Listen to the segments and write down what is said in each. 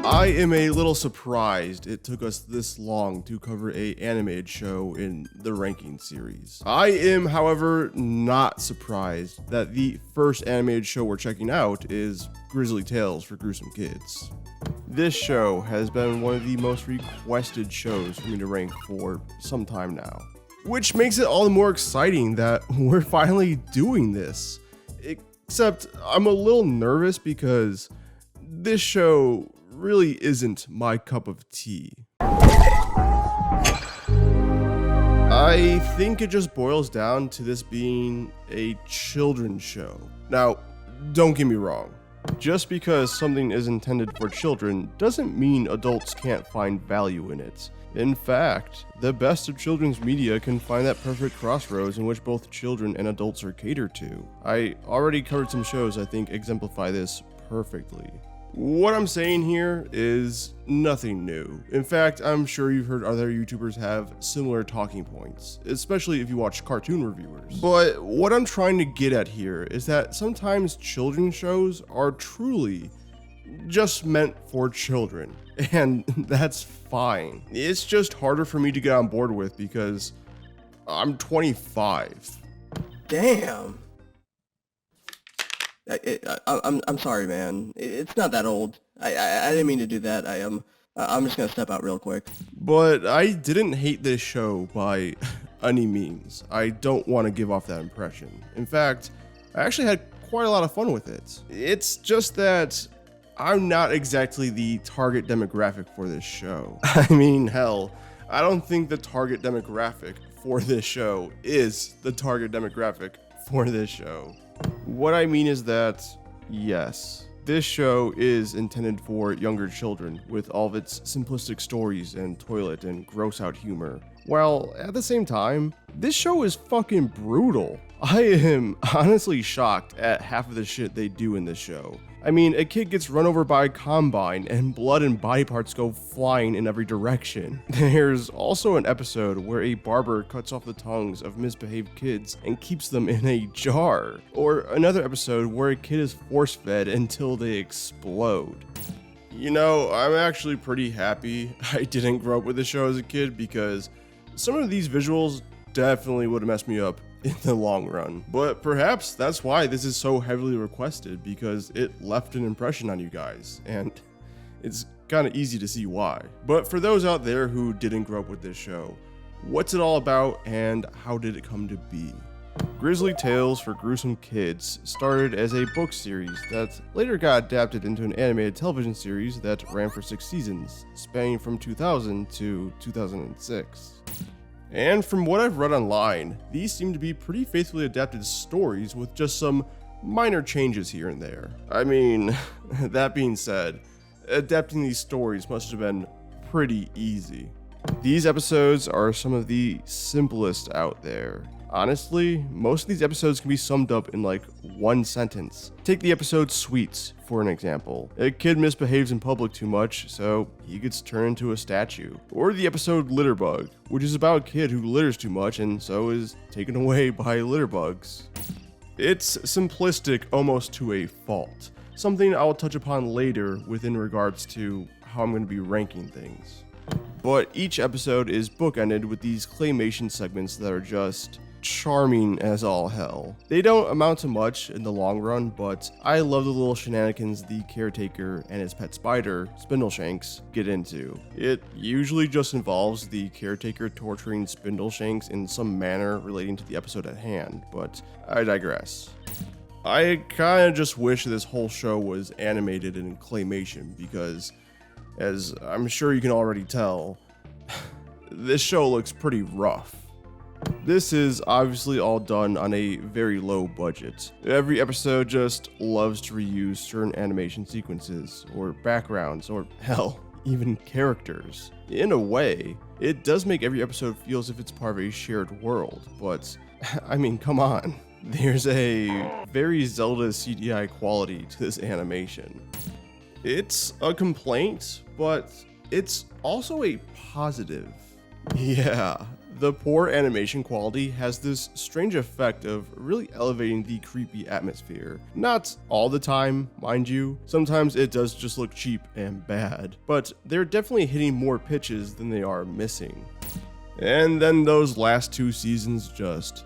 I am a little surprised it took us this long to cover an animated show in the ranking series. I am, however, not surprised that the first animated show we're checking out is Grizzly Tales for Gruesome Kids. This show has been one of the most requested shows for me to rank for some time now, which makes it all the more exciting that we're finally doing this. Except I'm a little nervous because this show really isn't my cup of tea. I think it just boils down to this being a children's show. Now, don't get me wrong. Just because something is intended for children doesn't mean adults can't find value in it. In fact, the best of children's media can find that perfect crossroads in which both children and adults are catered to. I already covered some shows I think exemplify this perfectly. What I'm saying here is nothing new. In fact, I'm sure you've heard other YouTubers have similar talking points, especially if you watch cartoon reviewers. But what I'm trying to get at here is that sometimes children's shows are truly just meant for children, and that's fine. It's just harder for me to get on board with because I'm 25. Damn. I'm sorry, man. It's not that old. I didn't mean to do that. I'm just gonna step out real quick. But I didn't hate this show by any means. I don't want to give off that impression. In fact, I actually had quite a lot of fun with it. It's just that I'm not exactly the target demographic for this show. I mean, hell, I don't think the target demographic for this show is the target demographic for this show. What I mean is that, yes, this show is intended for younger children with all of its simplistic stories and toilet and gross out humor. While at the same time, this show is fucking brutal. I am honestly shocked at half of the shit they do in this show. I mean, a kid gets run over by a combine and blood and body parts go flying in every direction. There's also an episode where a barber cuts off the tongues of misbehaved kids and keeps them in a jar. Or another episode where a kid is force-fed until they explode. You know, I'm actually pretty happy I didn't grow up with the show as a kid because some of these visuals definitely would have messed me up in the long run. But perhaps that's why this is so heavily requested, because it left an impression on you guys, and it's kind of easy to see why. But for those out there who didn't grow up with this show, what's it all about and how did it come to be? Grizzly Tales for Gruesome Kids started as a book series that later got adapted into an animated television series that ran for 6 seasons, spanning from 2000 to 2006. And from what I've read online, these seem to be pretty faithfully adapted stories with just some minor changes here and there. I mean, that being said, adapting these stories must have been pretty easy. These episodes are some of the simplest out there. Honestly, most of these episodes can be summed up in like one sentence. Take the episode Sweets for an example. A kid misbehaves in public too much, so he gets turned into a statue. Or the episode Litterbug, which is about a kid who litters too much and so is taken away by litterbugs. It's simplistic almost to a fault, something I'll touch upon later within regards to how I'm going to be ranking things. But each episode is bookended with these claymation segments that are just charming as all hell. They don't amount to much in the long run, but I love the little shenanigans the caretaker and his pet spider, Spindleshanks, get into. It usually just involves the caretaker torturing Spindleshanks in some manner relating to the episode at hand, but I digress. I kinda just wish this whole show was animated in claymation because, as I'm sure you can already tell, this show looks pretty rough. This is obviously all done on a very low budget. Every episode just loves to reuse certain animation sequences, or backgrounds, or hell, even characters. In a way, it does make every episode feel as if it's part of a shared world, but I mean, come on. There's a very Zelda CGI quality to this animation. It's a complaint, but it's also a positive. Yeah, The poor animation quality has this strange effect of really elevating the creepy atmosphere. Not all the time, mind you. Sometimes it does just look cheap and bad, but they're definitely hitting more pitches than they are missing. And then those last 2 seasons just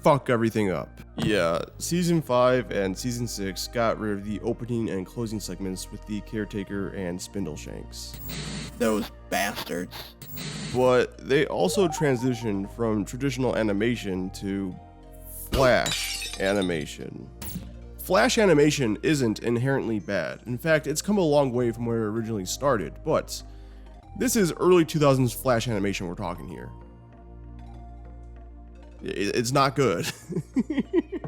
fuck everything up. Yeah, season 5 and season 6 got rid of the opening and closing segments with the Caretaker and Spindleshanks. Those bastards. But they also transitioned from traditional animation to flash animation. Flash animation isn't inherently bad. In fact, it's come a long way from where it originally started, but this is early 2000s flash animation we're talking here. It's not good.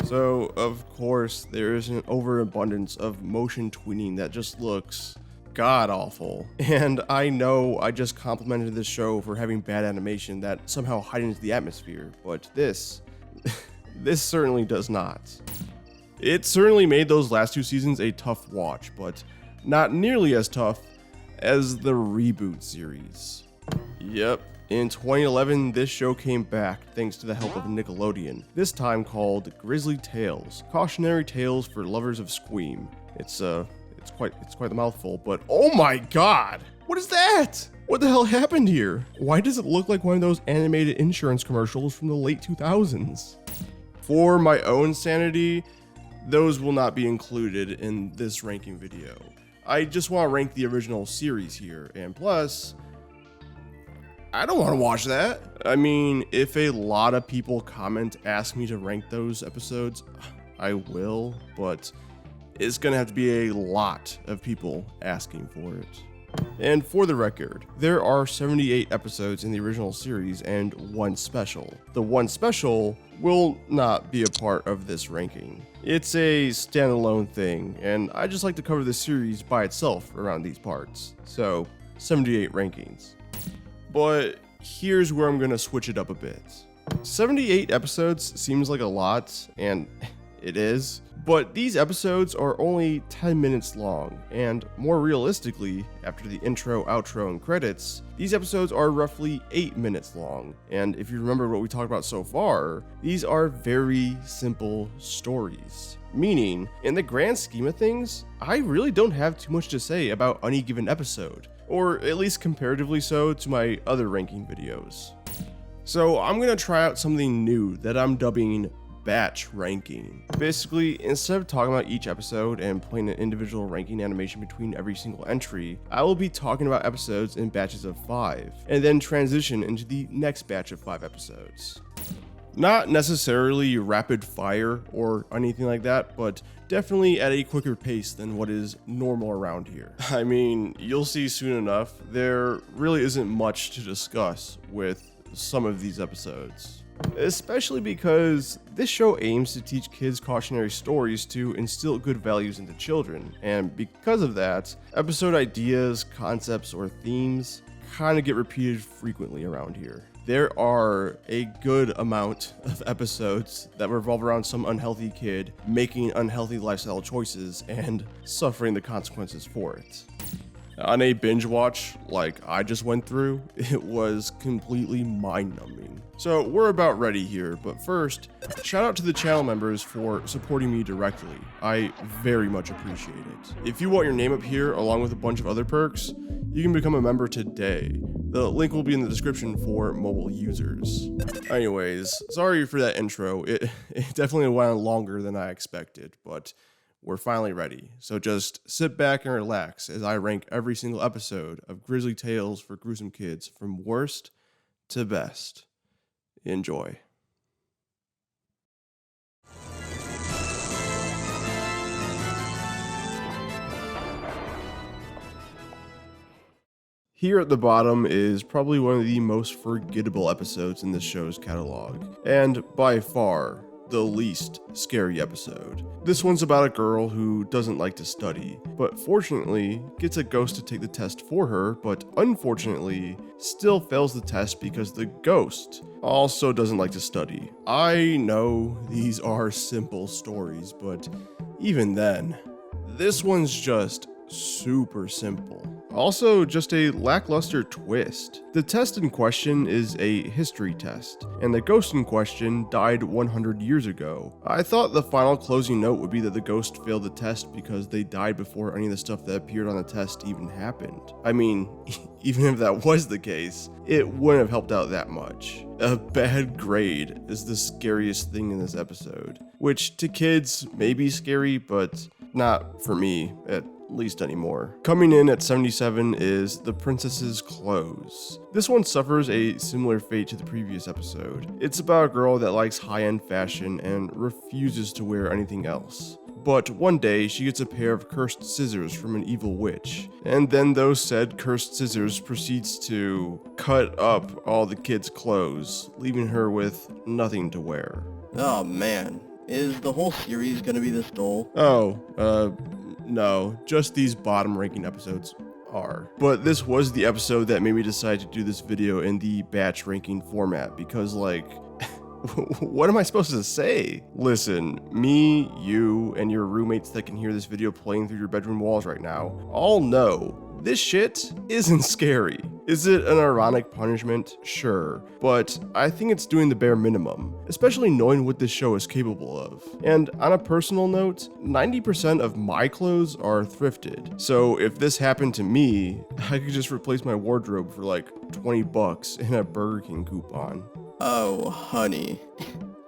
So, of course, there is an overabundance of motion tweening that just looks god awful. And I know I just complimented this show for having bad animation that somehow heightens the atmosphere, but this certainly does not. It certainly made those last 2 seasons a tough watch, but not nearly as tough as the reboot series. Yep. In 2011, this show came back thanks to the help of Nickelodeon, this time called Grizzly Tales, cautionary tales for lovers of Squeam. It's quite the mouthful, but oh my god! What is that? What the hell happened here? Why does it look like one of those animated insurance commercials from the late 2000s? For my own sanity, those will not be included in this ranking video. I just want to rank the original series here, and plus, I don't want to watch that. I mean, if a lot of people ask me to rank those episodes, I will, but it's gonna have to be a lot of people asking for it. And for the record, there are 78 episodes in the original series and 1 special. The 1 special will not be a part of this ranking. It's a standalone thing, and I just like to cover the series by itself around these parts. So, 78 rankings. But here's where I'm gonna switch it up a bit. 78 episodes seems like a lot, and it is, but these episodes are only 10 minutes long, and more realistically, after the intro, outro, and credits, these episodes are roughly 8 minutes long, and if you remember what we talked about so far, these are very simple stories. Meaning, in the grand scheme of things, I really don't have too much to say about any given episode, or at least comparatively so to my other ranking videos. So I'm gonna try out something new that I'm dubbing batch ranking. Basically, instead of talking about each episode and playing an individual ranking animation between every single entry, I will be talking about episodes in batches of 5, and then transition into the next batch of 5 episodes. Not necessarily rapid fire or anything like that, but definitely at a quicker pace than what is normal around here. I mean, you'll see soon enough, there really isn't much to discuss with some of these episodes. Especially because this show aims to teach kids cautionary stories to instill good values into children, and because of that, episode ideas, concepts, or themes kind of get repeated frequently around here. There are a good amount of episodes that revolve around some unhealthy kid making unhealthy lifestyle choices and suffering the consequences for it. On a binge watch like I just went through, it was completely mind-numbing. So we're about ready here, but first, shout out to the channel members for supporting me directly. I very much appreciate it. If you want your name up here along with a bunch of other perks, you can become a member today. The link will be in the description for mobile users. Anyways, sorry for that intro. It definitely went on longer than I expected, but we're finally ready. So just sit back and relax as I rank every single episode of Grizzly Tales for Gruesome Kids from worst to best. Enjoy. Here at the bottom is probably one of the most forgettable episodes in this show's catalog, and by far the least scary episode. This one's about a girl who doesn't like to study, but fortunately gets a ghost to take the test for her, but unfortunately still fails the test because the ghost also doesn't like to study. I know these are simple stories, but even then, this one's just super simple. Also, just a lackluster twist. The test in question is a history test, and the ghost in question died 100 years ago. I thought the final closing note would be that the ghost failed the test because they died before any of the stuff that appeared on the test even happened. I mean, even if that was the case, it wouldn't have helped out that much. A bad grade is the scariest thing in this episode, which to kids may be scary, but not for me, at least anymore. Coming in at 77 is The Princess's Clothes. This one suffers a similar fate to the previous episode. It's about a girl that likes high-end fashion and refuses to wear anything else. But one day, she gets a pair of cursed scissors from an evil witch, and then those said cursed scissors proceeds to cut up all the kids' clothes, leaving her with nothing to wear. Oh man, is the whole series gonna be this dull? No, just these bottom ranking episodes are. But this was the episode that made me decide to do this video in the batch ranking format because, like, what am I supposed to say? Listen, me, you, and your roommates that can hear this video playing through your bedroom walls right now all know this shit isn't scary. Is it an ironic punishment? Sure, but I think it's doing the bare minimum, especially knowing what this show is capable of. And on a personal note, 90% of my clothes are thrifted, so if this happened to me, I could just replace my wardrobe for like $20 in a Burger King coupon. Oh, honey,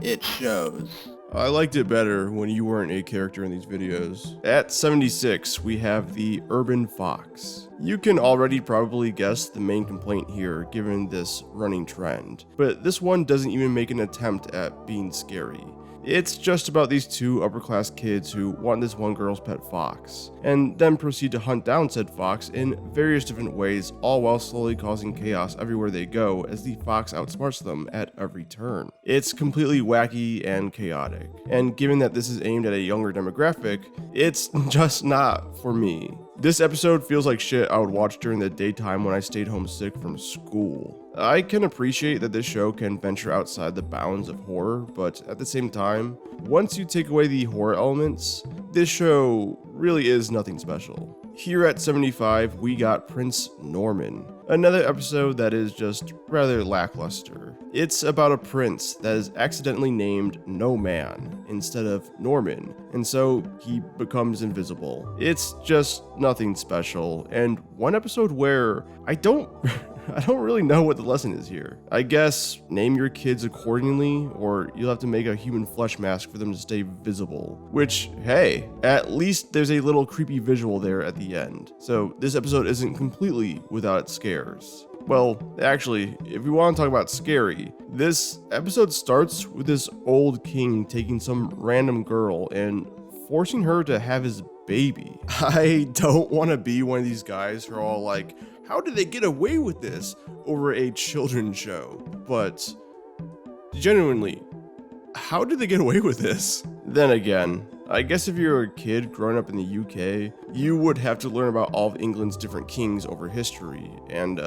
it shows. I liked it better when you weren't a character in these videos. At 76, we have the Urban Fox. You can already probably guess the main complaint here given this running trend, but this one doesn't even make an attempt at being scary. It's just about these two upper-class kids who want this one girl's pet fox, and then proceed to hunt down said fox in various different ways, all while slowly causing chaos everywhere they go as the fox outsmarts them at every turn. It's completely wacky and chaotic, and given that this is aimed at a younger demographic, it's just not for me. This episode feels like shit I would watch during the daytime when I stayed home sick from school. I can appreciate that this show can venture outside the bounds of horror, but at the same time, once you take away the horror elements, this show really is nothing special. Here at 75, we got Prince Norman, another episode that is just rather lackluster. It's about a prince that is accidentally named No Man instead of Norman, and so he becomes invisible. It's just nothing special, and one episode where I don't really know what the lesson is here. I guess name your kids accordingly, or you'll have to make a human flesh mask for them to stay visible. Which, hey, at least there's a little creepy visual there at the end. So this episode isn't completely without its scares. Well, actually, if we want to talk about scary, this episode starts with this old king taking some random girl and forcing her to have his baby. I don't want to be one of these guys who are all like, how did they get away with this over a children's show? But genuinely, how did they get away with this? Then again, I guess if you're a kid growing up in the UK, you would have to learn about all of England's different kings over history, and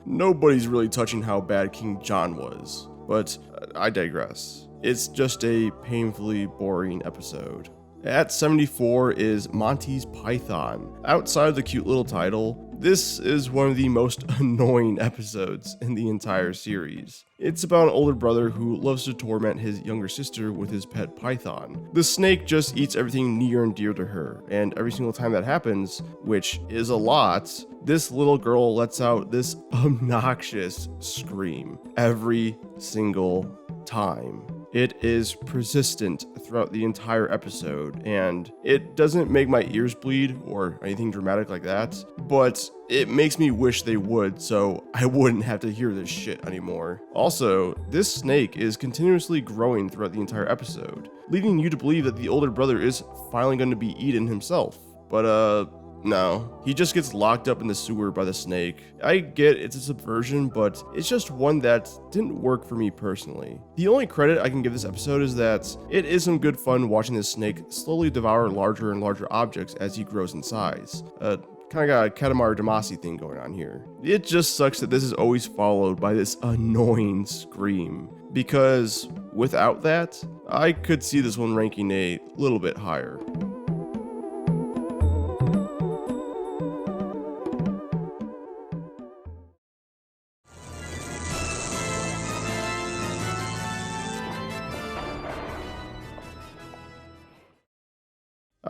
nobody's really touching how bad King John was. But I digress. It's just a painfully boring episode. At 74 is Monty's Python. Outside of the cute little title, this is one of the most annoying episodes in the entire series. It's about an older brother who loves to torment his younger sister with his pet python. The snake just eats everything near and dear to her, and every single time that happens, which is a lot, this little girl lets out this obnoxious scream every single time. It is persistent throughout the entire episode, and it doesn't make my ears bleed or anything dramatic like that, but it makes me wish they would so I wouldn't have to hear this shit anymore. Also, this snake is continuously growing throughout the entire episode, leading you to believe that the older brother is finally going to be eaten himself. But no, he just gets locked up in the sewer by the snake. I get it's a subversion, but it's just one that didn't work for me personally. The only credit I can give this episode is that it is some good fun watching this snake slowly devour larger and larger objects as he grows in size. Kind of got a Katamari Damacy thing going on here. It just sucks that this is always followed by this annoying scream, because without that, I could see this one ranking a little bit higher.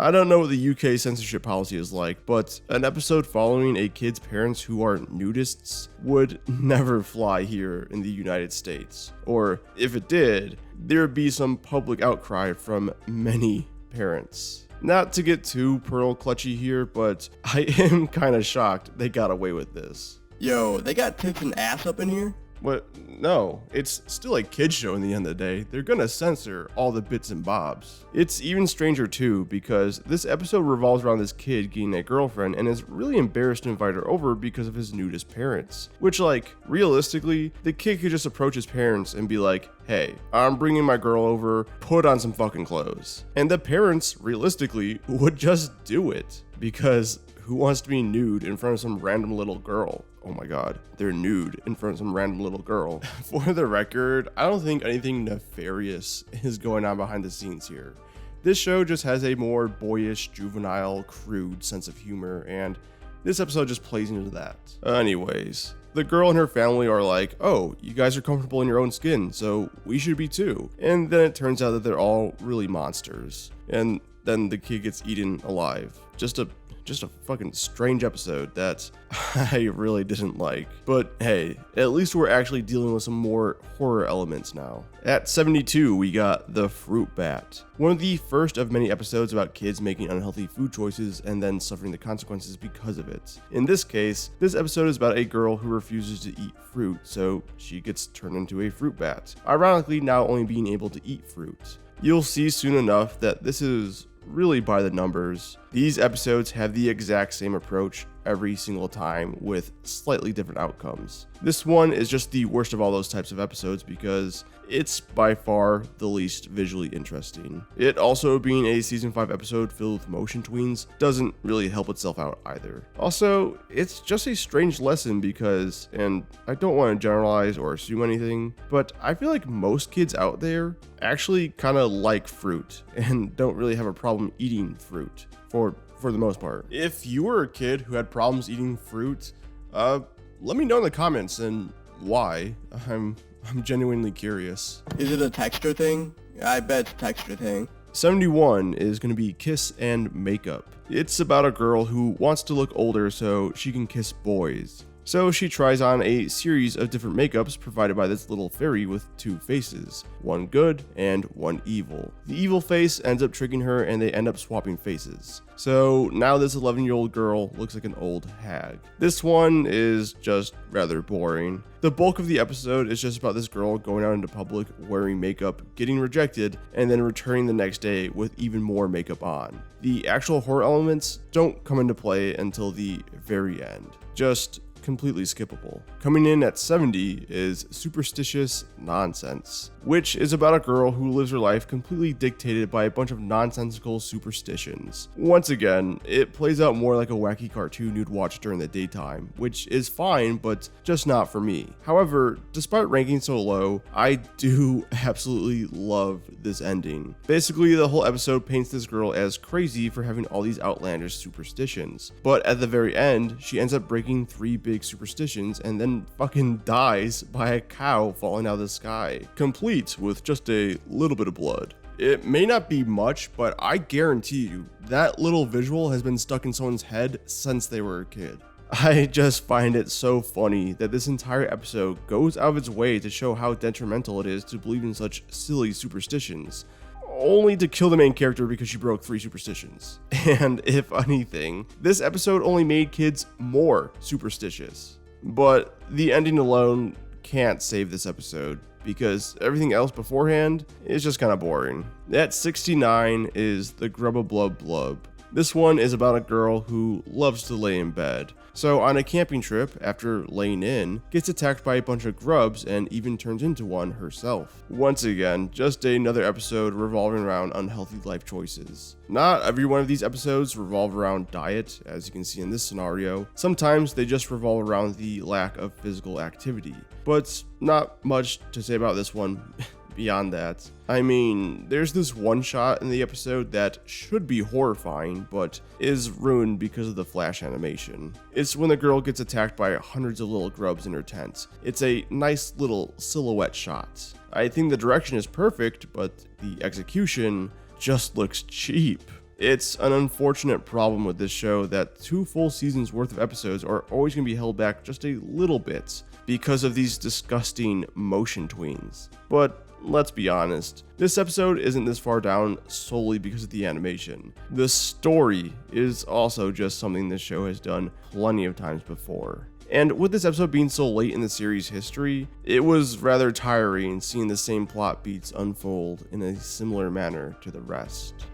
I don't know what the UK censorship policy is like, but an episode following a kid's parents who are nudists would never fly here in the United States. Or if it did, there would be some public outcry from many parents. Not to get too pearl clutchy here, but I am kind of shocked they got away with this. Yo, they got tits and ass up in here? But no, it's still a kid's show in the end of the day. They're gonna censor all the bits and bobs. It's even stranger too, because this episode revolves around this kid getting a girlfriend and is really embarrassed to invite her over because of his nudist parents. Which, like, realistically, the kid could just approach his parents and be like, hey, I'm bringing my girl over, put on some fucking clothes. And the parents, realistically, would just do it, because who wants to be nude in front of some random little girl? Oh my god, they're nude in front of some random little girl. For the record, I don't think anything nefarious is going on behind the scenes here. This show just has a more boyish, juvenile, crude sense of humor, and this episode just plays into that. Anyways, the girl and her family are like, oh, you guys are comfortable in your own skin, so we should be too. And then it turns out that they're all really monsters. And then the kid gets eaten alive. Just a fucking strange episode that I really didn't like. But hey, at least we're actually dealing with some more horror elements now. At 72, we got The Fruit Bat. One of the first of many episodes about kids making unhealthy food choices and then suffering the consequences because of it. In this case, this episode is about a girl who refuses to eat fruit, so she gets turned into a fruit bat. Ironically, now only being able to eat fruit. You'll see soon enough that this is really by the numbers. These episodes have the exact same approach every single time with slightly different outcomes. This one is just the worst of all those types of episodes because it's by far the least visually interesting. It also being a season 5 episode filled with motion tweens doesn't really help itself out either. Also, it's just a strange lesson because, and I don't want to generalize or assume anything, but I feel like most kids out there actually kind of like fruit and don't really have a problem eating fruit for the most part. If you were a kid who had problems eating fruit, let me know in the comments and why. I'm genuinely curious. Is it a texture thing? I bet it's a texture thing. 71 is going to be Kiss and Makeup. It's about a girl who wants to look older so she can kiss boys. So she tries on a series of different makeups provided by this little fairy with two faces, one good and one evil. The evil face ends up tricking her and they end up swapping faces. So now this 11-year-old girl looks like an old hag. This one is just rather boring. The bulk of the episode is just about this girl going out into public wearing makeup, getting rejected, and then returning the next day with even more makeup on. The actual horror elements don't come into play until the very end. Just completely skippable. Coming in at 70 is Superstitious Nonsense, which is about a girl who lives her life completely dictated by a bunch of nonsensical superstitions. Once again, it plays out more like a wacky cartoon you'd watch during the daytime, which is fine, but just not for me. However, despite ranking so low, I do absolutely love this ending. Basically, the whole episode paints this girl as crazy for having all these outlandish superstitions, but at the very end, she ends up breaking 3 big superstitions and then fucking dies by a cow falling out of the sky, complete with just a little bit of blood. It may not be much, but I guarantee you that little visual has been stuck in someone's head since they were a kid. I just find it so funny that this entire episode goes out of its way to show how detrimental it is to believe in such silly superstitions, only to kill the main character because she broke 3 superstitions. And if anything, this episode only made kids more superstitious. But the ending alone can't save this episode because everything else beforehand is just kind of boring. At 69 is The Grubba Blub Blub. This one is about a girl who loves to lay in bed. So on a camping trip, after laying in, gets attacked by a bunch of grubs and even turns into one herself. Once again, just another episode revolving around unhealthy life choices. Not every one of these episodes revolve around diet, as you can see in this scenario. Sometimes they just revolve around the lack of physical activity. But not much to say about this one. Beyond that, I mean, there's this one shot in the episode that should be horrifying, but is ruined because of the flash animation. It's when the girl gets attacked by hundreds of little grubs in her tent. It's a nice little silhouette shot. I think the direction is perfect, but the execution just looks cheap. It's an unfortunate problem with this show that 2 full seasons worth of episodes are always going to be held back just a little bit because of these disgusting motion tweens. But let's be honest, this episode isn't this far down solely because of the animation. The story is also just something this show has done plenty of times before. And with this episode being so late in the series' history, it was rather tiring seeing the same plot beats unfold in a similar manner to the rest.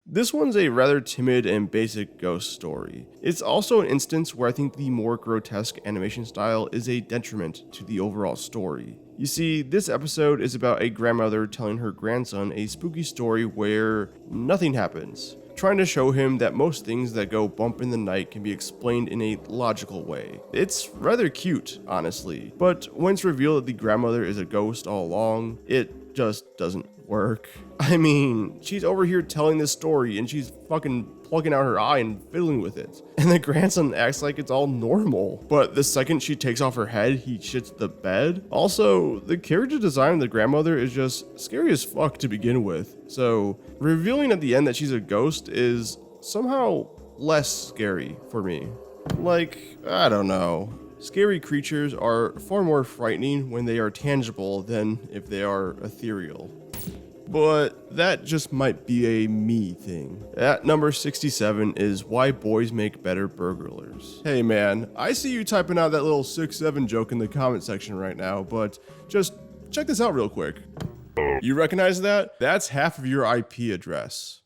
This one's a rather timid and basic ghost story. It's also an instance where I think the more grotesque animation style is a detriment to the overall story. You see, this episode is about a grandmother telling her grandson a spooky story where nothing happens, trying to show him that most things that go bump in the night can be explained in a logical way. It's rather cute, honestly, but when it's revealed that the grandmother is a ghost all along, it just doesn't work. I mean, she's over here telling this story and she's fucking plugging out her eye and fiddling with it. And the grandson acts like it's all normal. But the second she takes off her head, he shits the bed. Also, the character design of the grandmother is just scary as fuck to begin with. So, revealing at the end that she's a ghost is somehow less scary for me. Like, I don't know. Scary creatures are far more frightening when they are tangible than if they are ethereal. But that just might be a me thing. At number 67 is why boys make better burglars. Hey man, I see you typing out that little 6-7 joke in the comment section right now, but just check this out real quick. You recognize that? That's half of your IP address.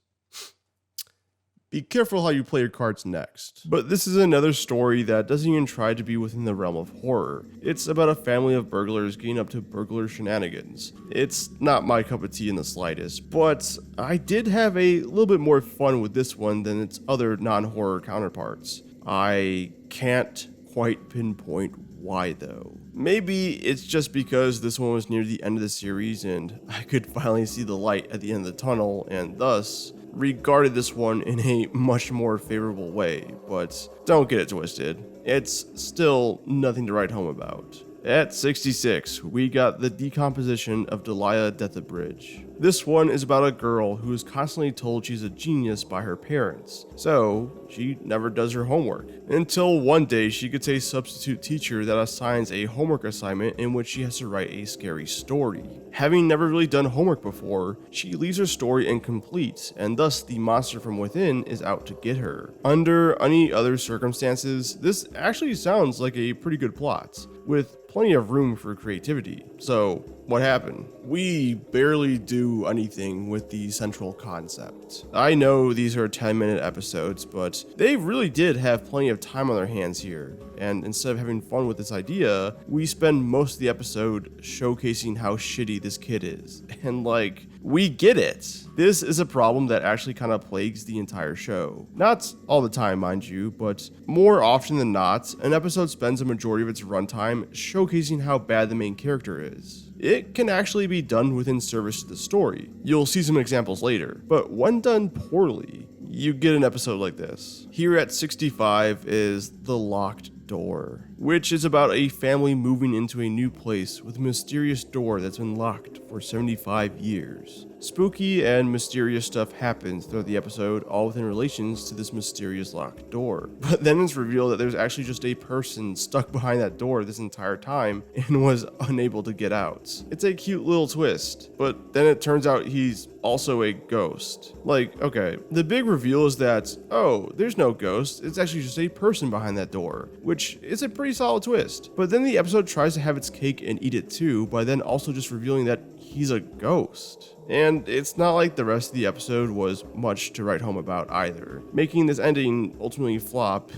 Be careful how you play your cards next. But this is another story that doesn't even try to be within the realm of horror. It's about a family of burglars getting up to burglar shenanigans. It's not my cup of tea in the slightest, but I did have a little bit more fun with this one than its other non-horror counterparts. I can't quite pinpoint why though. Maybe it's just because this one was near the end of the series and I could finally see the light at the end of the tunnel and thus regarded this one in a much more favorable way, but don't get it twisted. It's still nothing to write home about. At 66, we got the decomposition of Delia Deathbridge. This one is about a girl who is constantly told she's a genius by her parents, so she never does her homework. Until one day she gets a substitute teacher that assigns a homework assignment in which she has to write a scary story. Having never really done homework before, she leaves her story incomplete, and thus the monster from within is out to get her. Under any other circumstances, this actually sounds like a pretty good plot, with plenty of room for creativity. So, what happened? We barely do anything with the central concept. I know these are 10-minute episodes, but they really did have plenty of time on their hands here. And instead of having fun with this idea, we spend most of the episode showcasing how shitty this kid is. And like, we get it. This is a problem that actually kind of plagues the entire show. Not all the time, mind you, but more often than not, an episode spends a majority of its runtime showcasing how bad the main character is. It can actually be done within service to the story. You'll see some examples later, but when done poorly, you get an episode like this. Here at 65 is The Locked Door, which is about a family moving into a new place with a mysterious door that's been locked for 75 years. Spooky and mysterious stuff happens throughout the episode, all within relations to this mysterious locked door. But then it's revealed that there's actually just a person stuck behind that door this entire time and was unable to get out. It's a cute little twist, but then it turns out he's also a ghost. Like, okay, the big reveal is that, oh, there's no ghost, it's actually just a person behind that door, which is a pretty solid twist. But then the episode tries to have its cake and eat it too, by then also just revealing that he's a ghost. And it's not like the rest of the episode was much to write home about either, making this ending ultimately flop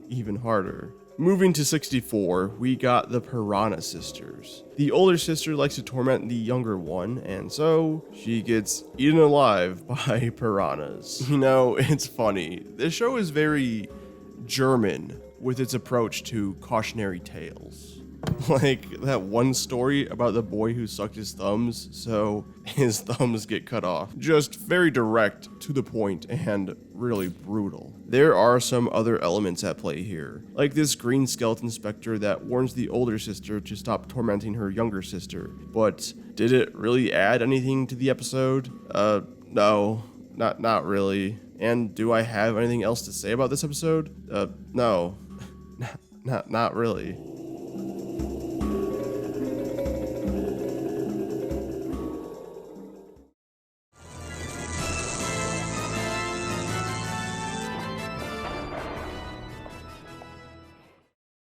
even harder. Moving to 64, we got the Piranha Sisters. The older sister likes to torment the younger one, and so she gets eaten alive by piranhas. You know, it's funny. This show is very German with its approach to cautionary tales. Like that one story about the boy who sucked his thumbs, so his thumbs get cut off. Just very direct, to the point, and really brutal. There are some other elements at play here, like this green skeleton specter that warns the older sister to stop tormenting her younger sister. But did it really add anything to the episode? No, not really. And do I have anything else to say about this episode? No, not really.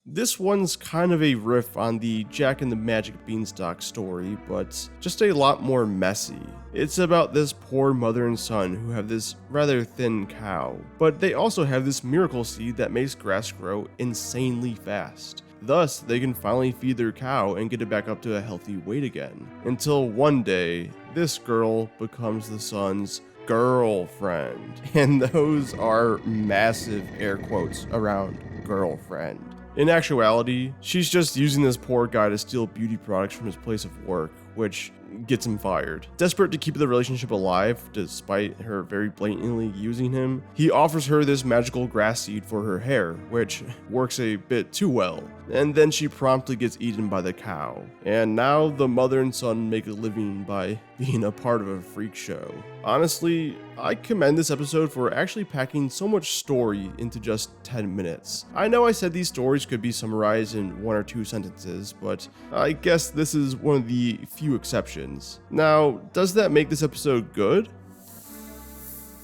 This one's kind of a riff on the Jack and the Magic Beanstalk story, but just a lot more messy. It's about this poor mother and son who have this rather thin cow, but they also have this miracle seed that makes grass grow insanely fast. Thus, they can finally feed their cow and get it back up to a healthy weight again. Until one day, this girl becomes the son's girlfriend. And those are massive air quotes around girlfriend. In actuality, she's just using this poor guy to steal beauty products from his place of work, which gets him fired. Desperate to keep the relationship alive, despite her very blatantly using him, he offers her this magical grass seed for her hair, which works a bit too well, and then she promptly gets eaten by the cow. And now the mother and son make a living by being a part of a freak show. Honestly, I commend this episode for actually packing so much story into just 10 minutes. I know I said these stories could be summarized in 1 or 2 sentences, but I guess this is one of the few exceptions. Now, does that make this episode good?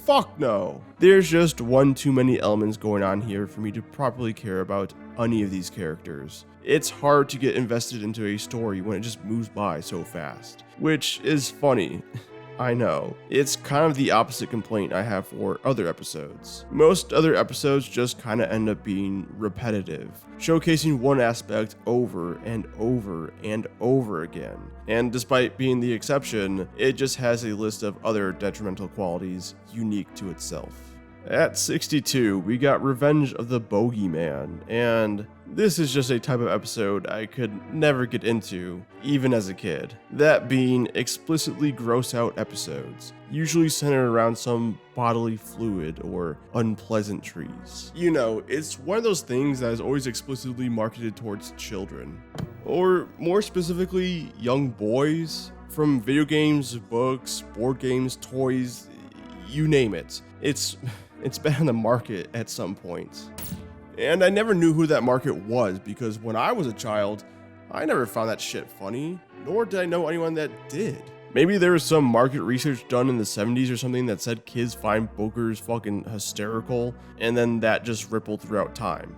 Fuck no. There's just one too many elements going on here for me to properly care about any of these characters. It's hard to get invested into a story when it just moves by so fast, which is funny. I know. It's kind of the opposite complaint I have for other episodes. Most other episodes just kind of end up being repetitive, showcasing one aspect over and over and over again. And despite being the exception, it just has a list of other detrimental qualities unique to itself. At 62, we got Revenge of the Bogeyman, and this is just a type of episode I could never get into, even as a kid. That being explicitly gross out episodes, usually centered around some bodily fluid or unpleasantries. You know, it's one of those things that is always explicitly marketed towards children. Or more specifically, young boys. From video games, books, board games, toys, you name it. It's been on the market at some point. And I never knew who that market was because when I was a child, I never found that shit funny, nor did I know anyone that did. Maybe there was some market research done in the 70s or something that said kids find boogers fucking hysterical, and then that just rippled throughout time.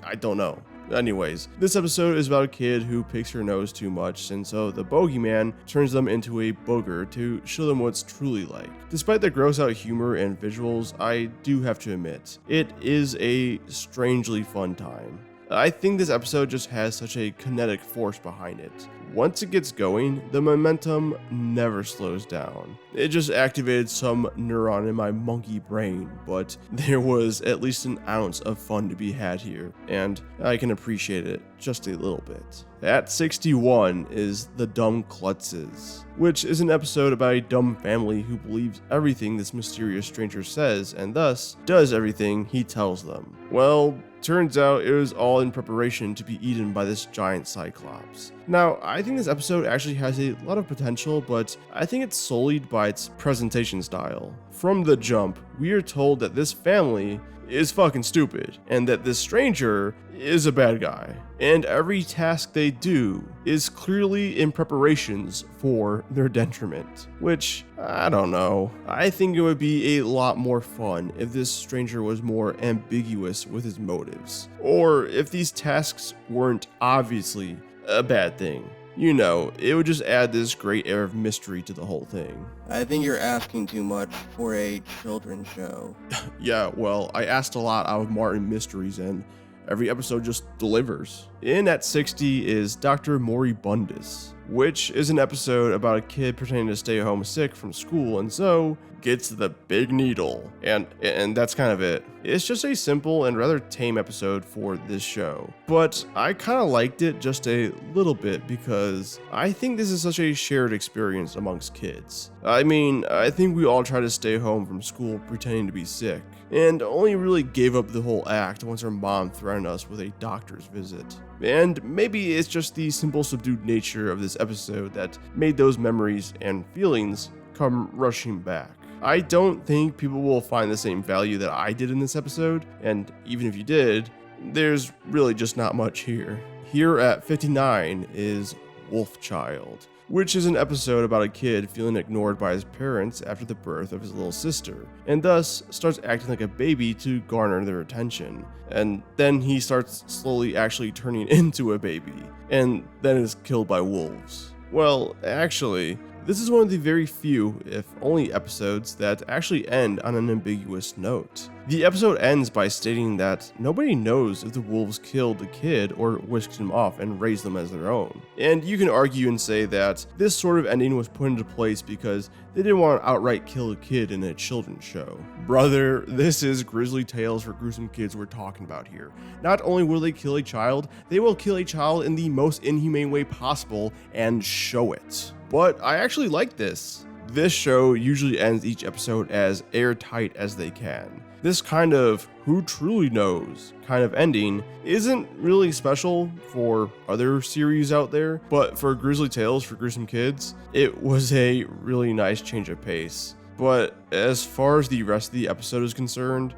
I don't know. Anyways, this episode is about a kid who picks her nose too much, and so the bogeyman turns them into a booger to show them what it's truly like. Despite the gross out humor and visuals, I do have to admit, it is a strangely fun time. I think this episode just has such a kinetic force behind it. Once it gets going, the momentum never slows down. It just activated some neuron in my monkey brain, but there was at least an ounce of fun to be had here, and I can appreciate it just a little bit. At 61 is The Dumb Klutzes, which is an episode about a dumb family who believes everything this mysterious stranger says and thus does everything he tells them. Well, turns out it was all in preparation to be eaten by this giant cyclops. Now, I think this episode actually has a lot of potential, but I think it's sullied by its presentation style. From the jump, we are told that this family is fucking stupid, and that this stranger is a bad guy. And every task they do is clearly in preparations for their detriment. Which, I don't know. I think it would be a lot more fun if this stranger was more ambiguous with his motives. Or if these tasks weren't obviously a bad thing. You know, it would just add this great air of mystery to the whole thing. I think you're asking too much for a children's show. Yeah, well, I asked a lot out of Martin Mysteries, and every episode just delivers. In at 60 is Dr. Moribundus, which is an episode about a kid pretending to stay home sick from school and so gets the big needle. And that's kind of it. It's just a simple and rather tame episode for this show. But I kind of liked it just a little bit because I think this is such a shared experience amongst kids. I mean, I think we all try to stay home from school pretending to be sick, and only really gave up the whole act once our mom threatened us with a doctor's visit. And maybe it's just the simple subdued nature of this episode that made those memories and feelings come rushing back. I don't think people will find the same value that I did in this episode, and even if you did, there's really just not much here. Here at 59 is Wolfchild, which is an episode about a kid feeling ignored by his parents after the birth of his little sister, and thus starts acting like a baby to garner their attention. And then he starts slowly actually turning into a baby, and then is killed by wolves. Well, actually, this is one of the very few, if only, episodes that actually end on an ambiguous note. The episode ends by stating that nobody knows if the wolves killed the kid or whisked him off and raised them as their own. And you can argue and say that this sort of ending was put into place because they didn't want to outright kill a kid in a children's show. Brother, this is Grizzly Tales for Gruesome Kids we're talking about here. Not only will they kill a child, they will kill a child in the most inhumane way possible and show it. But I actually like this. This show usually ends each episode as airtight as they can. This kind of who truly knows kind of ending isn't really special for other series out there, but for Grizzly Tales for Gruesome Kids, it was a really nice change of pace. But as far as the rest of the episode is concerned,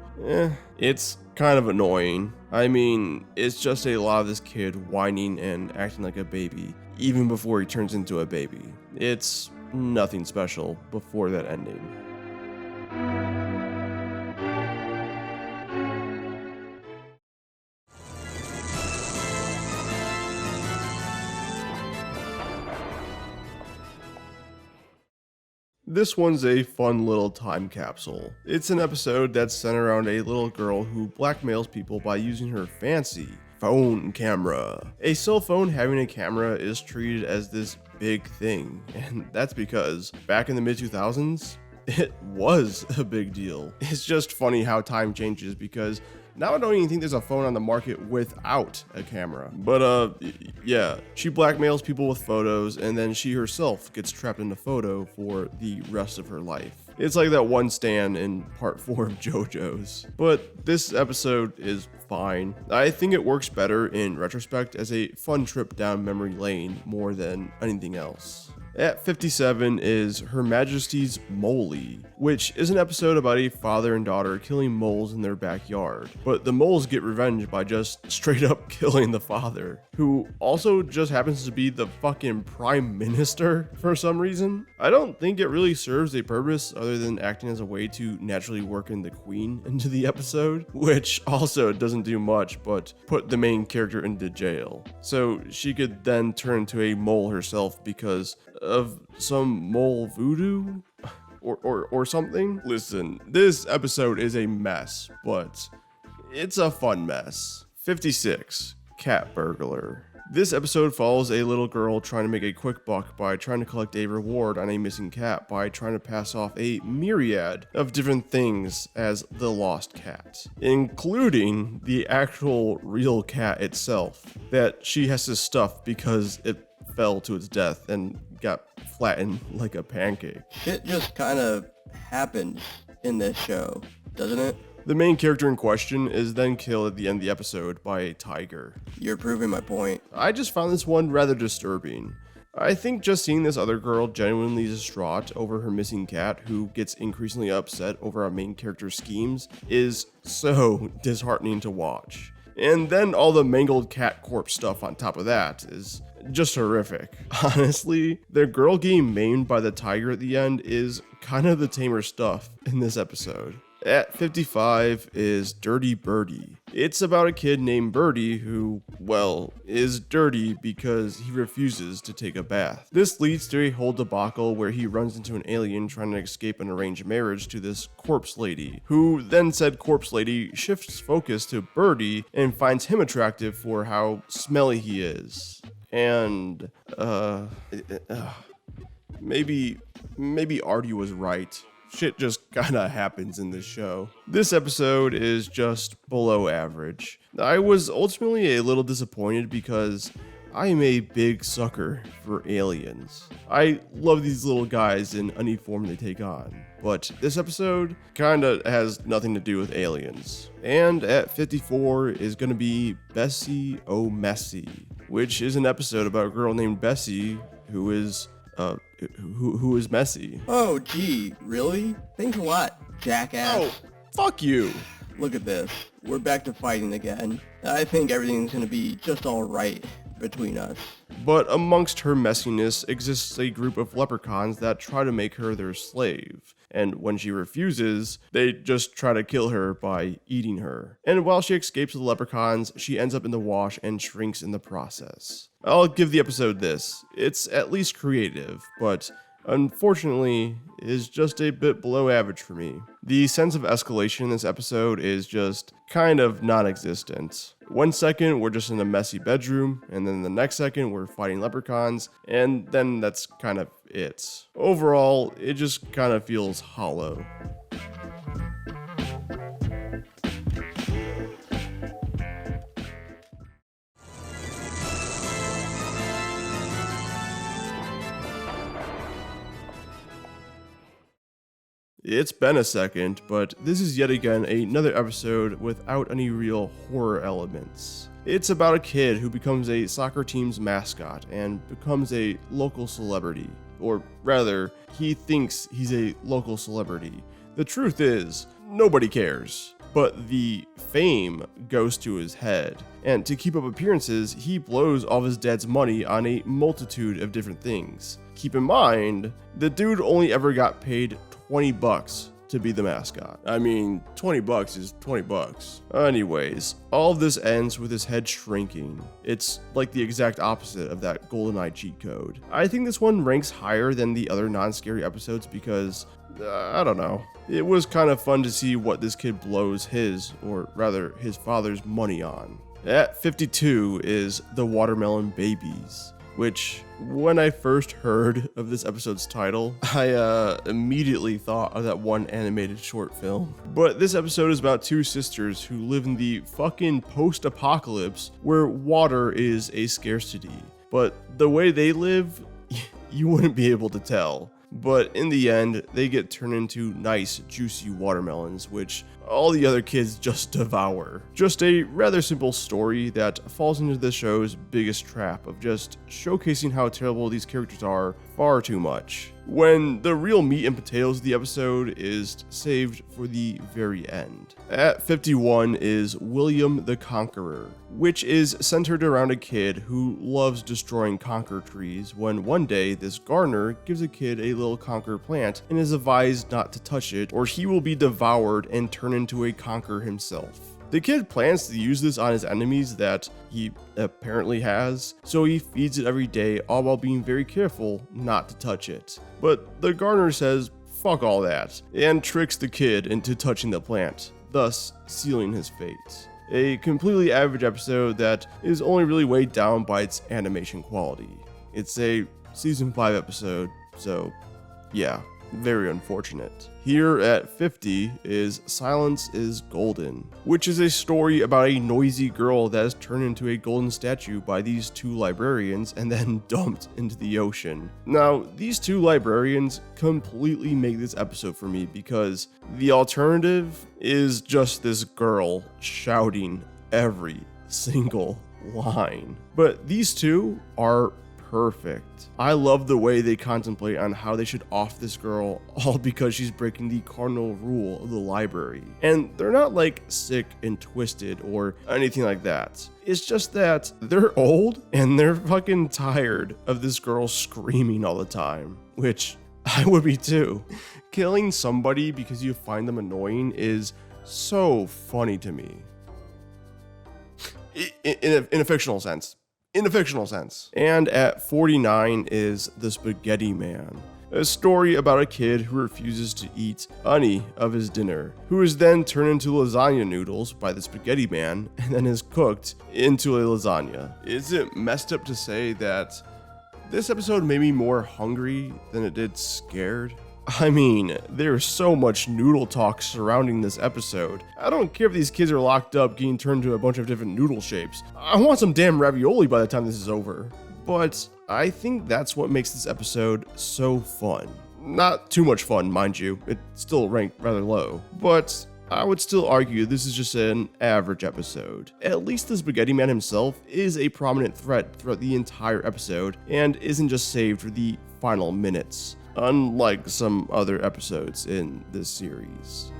it's kind of annoying. I mean, it's just a lot of this kid whining and acting like a baby, even before he turns into a baby. It's nothing special before that ending. This one's a fun little time capsule. It's an episode that's centered around a little girl who blackmails people by using her fancy phone camera. A cell phone having a camera is treated as this big thing, and that's because back in the mid-2000s, it was a big deal. It's just funny how time changes because now I don't even think there's a phone on the market without a camera. But yeah, she blackmails people with photos and then she herself gets trapped in a photo for the rest of her life. It's like that one Stan in part 4 of JoJo's. But this episode is fine. I think it works better in retrospect as a fun trip down memory lane more than anything else. At 57 is Her Majesty's Moley, which is an episode about a father and daughter killing moles in their backyard. But the moles get revenge by just straight up killing the father, who also just happens to be the fucking prime minister for some reason. I don't think it really serves a purpose other than acting as a way to naturally work in the queen into the episode, which also doesn't do much but put the main character into jail. So she could then turn into a mole herself because of some mole voodoo or something. Listen, this episode is a mess, but it's a fun mess. 56, Cat Burglar. This episode follows a little girl trying to make a quick buck by trying to collect a reward on a missing cat by trying to pass off a myriad of different things as the lost cat, including the actual real cat itself that she has to stuff because it fell to its death and got flattened like a pancake. Shit just kind of happens in this show, doesn't it? The main character in question is then killed at the end of the episode by a tiger. You're proving my point. I just found this one rather disturbing. I think just seeing this other girl genuinely distraught over her missing cat who gets increasingly upset over our main character's schemes is so disheartening to watch. And then all the mangled cat corpse stuff on top of that is just horrific. Honestly, the girl getting maimed by the tiger at the end is kind of the tamer stuff in this episode. At 55 is Dirty Birdie. It's about a kid named Birdie who, well, is dirty because he refuses to take a bath. This leads to a whole debacle where he runs into an alien trying to escape an arranged marriage to this corpse lady, who then said corpse lady shifts focus to Birdie and finds him attractive for how smelly he is. And Maybe Artie was right. Shit just kinda happens in this show. This episode is just below average. I was ultimately a little disappointed because I am a big sucker for aliens. I love these little guys in any form they take on. But this episode kinda has nothing to do with aliens. And at 54 is gonna be Bessie O'Messy, which is an episode about a girl named Bessie who is messy. Oh, gee, really? Thanks a lot, jackass. Oh, fuck you. Look at this. We're back to fighting again. I think everything's gonna be just alright between us. But amongst her messiness exists a group of leprechauns that try to make her their slave. And when she refuses, they just try to kill her by eating her. And while she escapes the leprechauns, she ends up in the wash and shrinks in the process. I'll give the episode this. It's at least creative, but unfortunately is just a bit below average for me. The sense of escalation in this episode is just kind of non-existent. 1 second we're just in a messy bedroom, and then the next second we're fighting leprechauns, and then that's kind of it. Overall, it just kind of feels hollow. It's been a second, but this is yet again another episode without any real horror elements. It's about a kid who becomes a soccer team's mascot and becomes a local celebrity. Or rather, he thinks he's a local celebrity. The truth is, nobody cares. But the fame goes to his head. And to keep up appearances, he blows all of his dad's money on a multitude of different things. Keep in mind, the dude only ever got paid $20 to be the mascot. I mean, $20 is $20. Anyways, all of this ends with his head shrinking. It's like the exact opposite of that GoldenEye cheat code. I think this one ranks higher than the other non-scary episodes because, I don't know. It was kind of fun to see what this kid blows his, or rather his father's money on. At 52 is The Watermelon Babies, which, when I first heard of this episode's title, I immediately thought of that one animated short film. But this episode is about two sisters who live in the fucking post-apocalypse where water is a scarcity. But the way they live, you wouldn't be able to tell. But in the end, they get turned into nice, juicy watermelons, which all the other kids just devour. Just a rather simple story that falls into the show's biggest trap of just showcasing how terrible these characters are far too much, when the real meat and potatoes of the episode is saved for the very end. At 51 is William the Conqueror, which is centered around a kid who loves destroying conker trees when one day this gardener gives a kid a little conker plant and is advised not to touch it or he will be devoured and turned into a conker himself. The kid plans to use this on his enemies that he apparently has, so he feeds it every day, all while being very careful not to touch it. But the gardener says, fuck all that, and tricks the kid into touching the plant, thus sealing his fate. A completely average episode that is only really weighed down by its animation quality. It's a season 5 episode, so yeah, very unfortunate. Here at 50 is Silence is Golden, which is a story about a noisy girl that is turned into a golden statue by these two librarians and then dumped into the ocean. Now, these two librarians completely make this episode for me because the alternative is just this girl shouting every single line. But these two are perfect. I love the way they contemplate on how they should off this girl, all because she's breaking the cardinal rule of the library. And they're not like sick and twisted or anything like that. It's just that they're old and they're fucking tired of this girl screaming all the time, which I would be too. Killing somebody because you find them annoying is so funny to me. In a fictional sense. In a fictional sense. And at 49 is The Spaghetti Man, a story about a kid who refuses to eat any of his dinner, who is then turned into lasagna noodles by the Spaghetti Man and then is cooked into a lasagna. Is it messed up to say that This episode made me more hungry than it did scared. I mean, there's so much noodle talk surrounding this episode. I don't care if these kids are locked up getting turned into a bunch of different noodle shapes. I want some damn ravioli by the time this is over. But I think that's what makes this episode so fun. Not too much fun, mind you. It's still ranked rather low. But I would still argue this is just an average episode. At least the Spaghetti Man himself is a prominent threat throughout the entire episode and isn't just saved for the final minutes, unlike some other episodes in this series.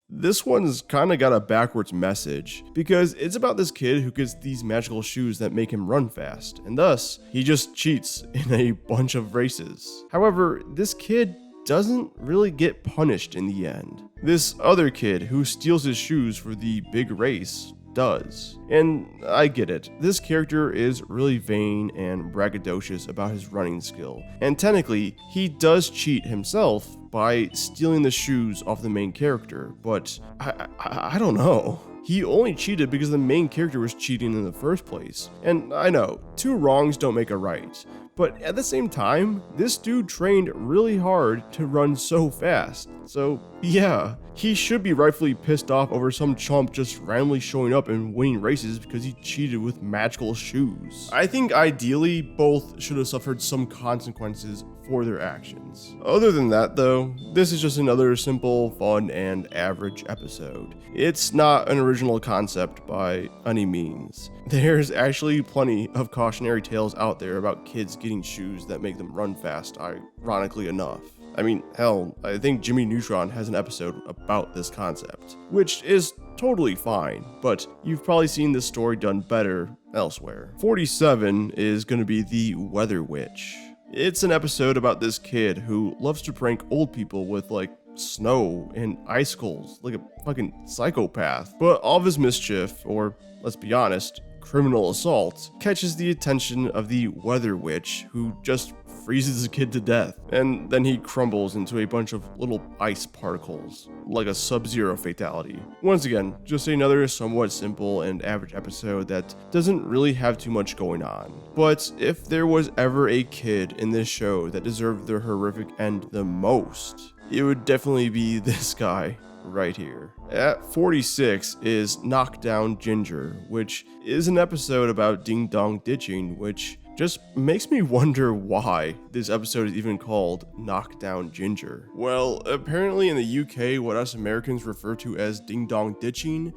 This one's kinda got a backwards message, because it's about this kid who gets these magical shoes that make him run fast, and thus, he just cheats in a bunch of races. However, this kid doesn't really get punished in the end. This other kid who steals his shoes for the big race does. And I get it, this character is really vain and braggadocious about his running skill, and technically, he does cheat himself by stealing the shoes off the main character, but I don't know. He only cheated because the main character was cheating in the first place. And I know, two wrongs don't make a right, but at the same time, this dude trained really hard to run so fast. So yeah, he should be rightfully pissed off over some chump just randomly showing up and winning races because he cheated with magical shoes. I think ideally, both should have suffered some consequences for their actions. Other than that though, this is just another simple, fun, and average episode. It's not an original concept by any means. There's actually plenty of cautionary tales out there about kids getting shoes that make them run fast, ironically enough. I mean, hell, I think Jimmy Neutron has an episode about this concept, which is totally fine, but you've probably seen this story done better elsewhere. 47 is going to be the Weather Witch. It's an episode about this kid who loves to prank old people with like snow and icicles like a fucking psychopath. But all of his mischief, or let's be honest, criminal assault, catches the attention of the Weather Witch, who just freezes the kid to death, and then he crumbles into a bunch of little ice particles, like a Sub-Zero fatality. Once again, just another somewhat simple and average episode that doesn't really have too much going on. But if there was ever a kid in this show that deserved the horrific end the most, it would definitely be this guy right here. At 46 is Knockdown Ginger, which is an episode about ding dong ditching, which just makes me wonder why this episode is even called Knockdown Ginger. Well, apparently in the UK, what us Americans refer to as ding dong ditching,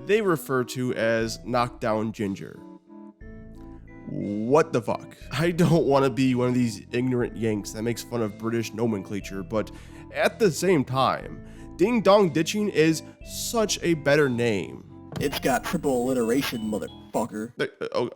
they refer to as Knockdown Ginger. What the fuck? I don't want to be one of these ignorant Yanks that makes fun of British nomenclature, but at the same time, ding dong ditching is such a better name. It's got triple alliteration, motherfucker.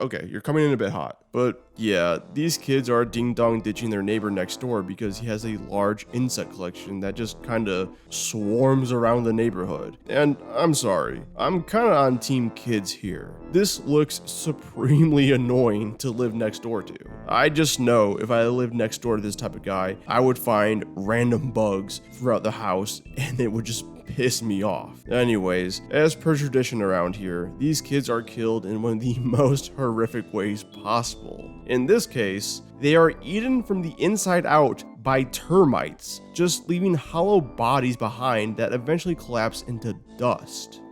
Okay, you're coming in a bit hot. But yeah, these kids are ding-dong ditching their neighbor next door because he has a large insect collection that just kinda swarms around the neighborhood. And I'm sorry, I'm kinda on team kids here. This looks supremely annoying to live next door to. I just know if I lived next door to this type of guy, I would find random bugs throughout the house and it would just piss me off. Anyways, as per tradition around here, these kids are killed in one of the most horrific ways possible. In this case, they are eaten from the inside out by termites, just leaving hollow bodies behind that eventually collapse into dust.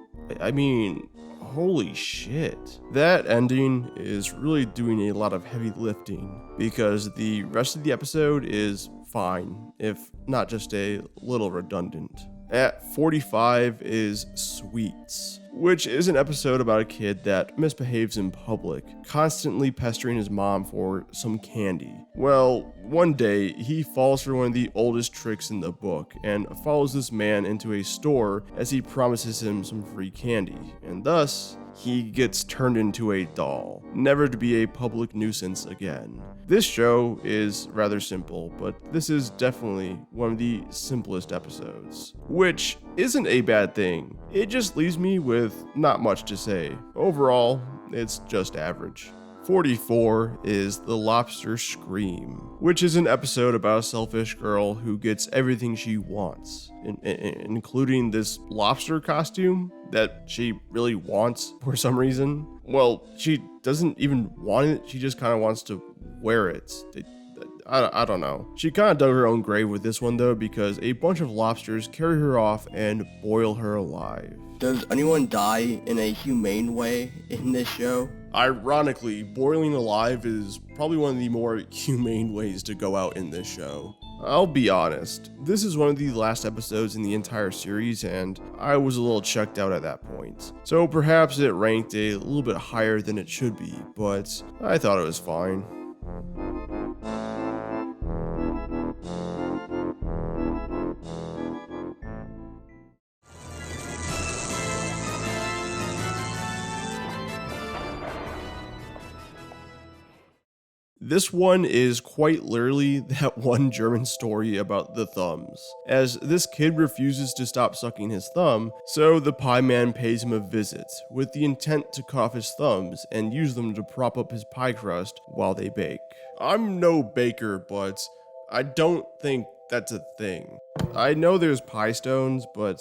I mean, holy shit. That ending is really doing a lot of heavy lifting because the rest of the episode is fine, if not just a little redundant. At 45 is Sweets, which is an episode about a kid that misbehaves in public, constantly pestering his mom for some candy. Well, one day, he falls for one of the oldest tricks in the book and follows this man into a store as he promises him some free candy, and thus, he gets turned into a doll, never to be a public nuisance again. This show is rather simple, but this is definitely one of the simplest episodes, which isn't a bad thing. It just leaves me with not much to say. Overall, it's just average. 44 is The Lobster Scream, which is an episode about a selfish girl who gets everything she wants, including this lobster costume that she really wants for some reason. Well, she doesn't even want it, she just kind of wants to wear it. I don't know. She kind of dug her own grave with this one though, because a bunch of lobsters carry her off and boil her alive. Does anyone die in a humane way in this show? Ironically, boiling alive is probably one of the more humane ways to go out in this show. I'll be honest, this is one of the last episodes in the entire series and I was a little checked out at that point. So perhaps it ranked a little bit higher than it should be, but I thought it was fine. This one is quite literally that one German story about the thumbs, as this kid refuses to stop sucking his thumb, so the pie man pays him a visit, with the intent to cut off his thumbs and use them to prop up his pie crust while they bake. I'm no baker, but I don't think that's a thing. I know there's pie stones, but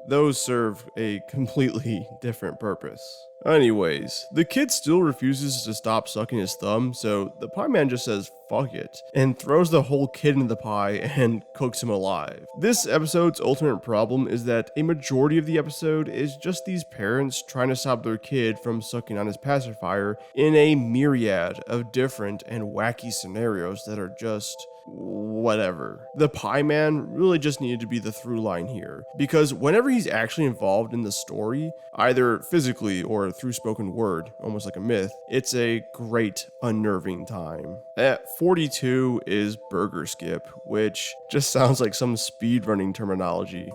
those serve a completely different purpose. Anyways, the kid still refuses to stop sucking his thumb, so the pie man just says fuck it, and throws the whole kid into the pie and cooks him alive. This episode's ultimate problem is that a majority of the episode is just these parents trying to stop their kid from sucking on his pacifier in a myriad of different and wacky scenarios that are just whatever. The pie man really just needed to be the through line here, because whenever he's actually involved in the story, either physically or through spoken word, almost like a myth, it's a great unnerving time. At 42 is Burger Skip, which just sounds like some speedrunning terminology.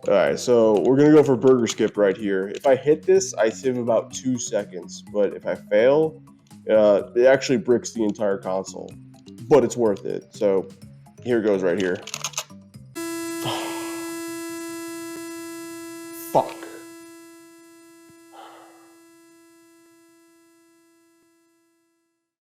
Alright, so we're gonna go for Burger Skip right here. If I hit this, I save about 2 seconds, but if I fail, it actually bricks the entire console. But it's worth it, so here goes right here. Fuck.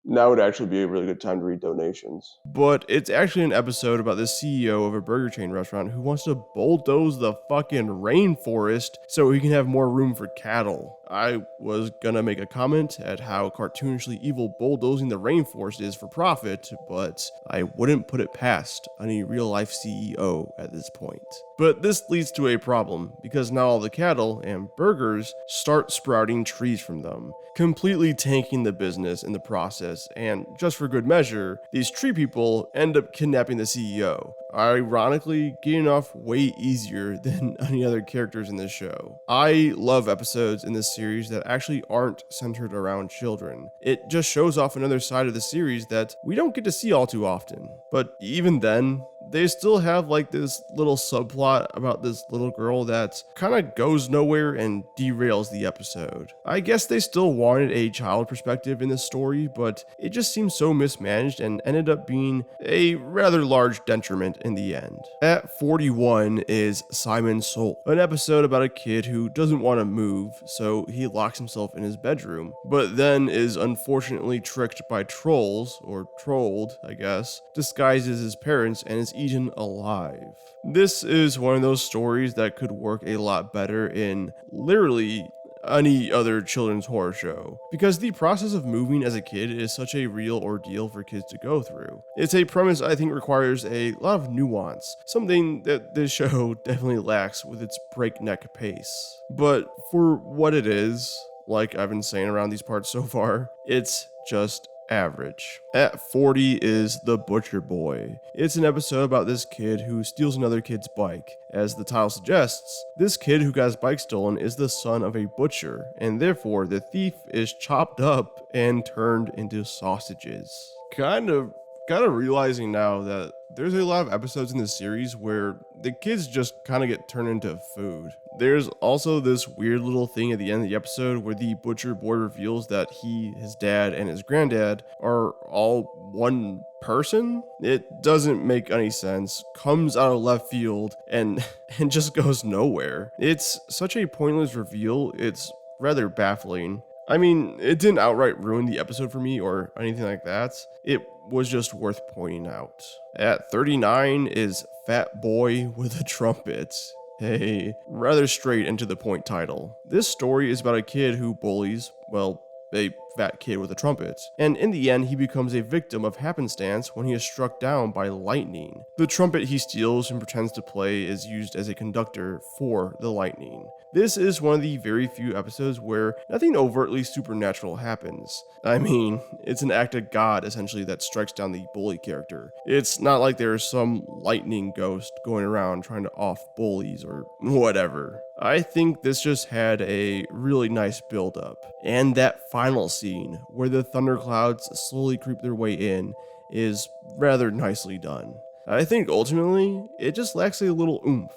Now would actually be a really good time to read donations. But it's actually an episode about the CEO of a burger chain restaurant who wants to bulldoze the fucking rainforest so he can have more room for cattle. I was gonna make a comment at how cartoonishly evil bulldozing the rainforest is for profit, but I wouldn't put it past any real life CEO at this point. But this leads to a problem, because now all the cattle and burgers start sprouting trees from them, completely tanking the business in the process, and just for good measure, these tree people end up kidnapping the CEO, ironically getting off way easier than any other characters in this show. I love episodes in this series that actually aren't centered around children. It just shows off another side of the series that we don't get to see all too often. But even then, they still have like this little subplot about this little girl that kind of goes nowhere and derails the episode. I guess they still wanted a child perspective in this story, but it just seems so mismanaged and ended up being a rather large detriment in the end. At 41 is Simon's Soul, an episode about a kid who doesn't want to move, so he locks himself in his bedroom, but then is unfortunately tricked by trolls, or trolled, I guess, disguises his parents and is eaten alive. This is one of those stories that could work a lot better in literally any other children's horror show, because the process of moving as a kid is such a real ordeal for kids to go through. It's a premise I think requires a lot of nuance, something that this show definitely lacks with its breakneck pace. But for what it is, like I've been saying around these parts so far, it's just average. At 40 is The Butcher Boy. It's an episode about this kid who steals another kid's bike. As the title suggests, this kid who got his bike stolen is the son of a butcher, and therefore the thief is chopped up and turned into sausages. Kind of realizing now that there's a lot of episodes in this series where the kids just kind of get turned into food. There's also this weird little thing at the end of the episode where the butcher boy reveals that he, his dad, and his granddad are all one person. It doesn't make any sense, comes out of left field, and just goes nowhere. It's such a pointless reveal, it's rather baffling. I mean, it didn't outright ruin the episode for me or anything like that. It was just worth pointing out. At 39 is Fat Boy with a Trumpet, a rather straight and to the point title. This story is about a kid who bullies, well, a fat kid with a trumpet, and in the end he becomes a victim of happenstance when he is struck down by lightning. The trumpet he steals and pretends to play is used as a conductor for the lightning. This is one of the very few episodes where nothing overtly supernatural happens. I mean, it's an act of God essentially that strikes down the bully character. It's not like there's some lightning ghost going around trying to off bullies or whatever. I think this just had a really nice build up. And that final scene where the thunderclouds slowly creep their way in is rather nicely done. I think ultimately it just lacks a little oomph.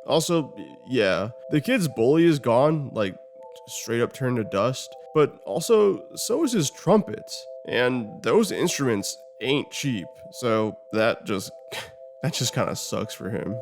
Also, yeah, the kid's bully is gone, like straight up turned to dust, but also so is his trumpet. And those instruments ain't cheap, so that just kind of sucks for him.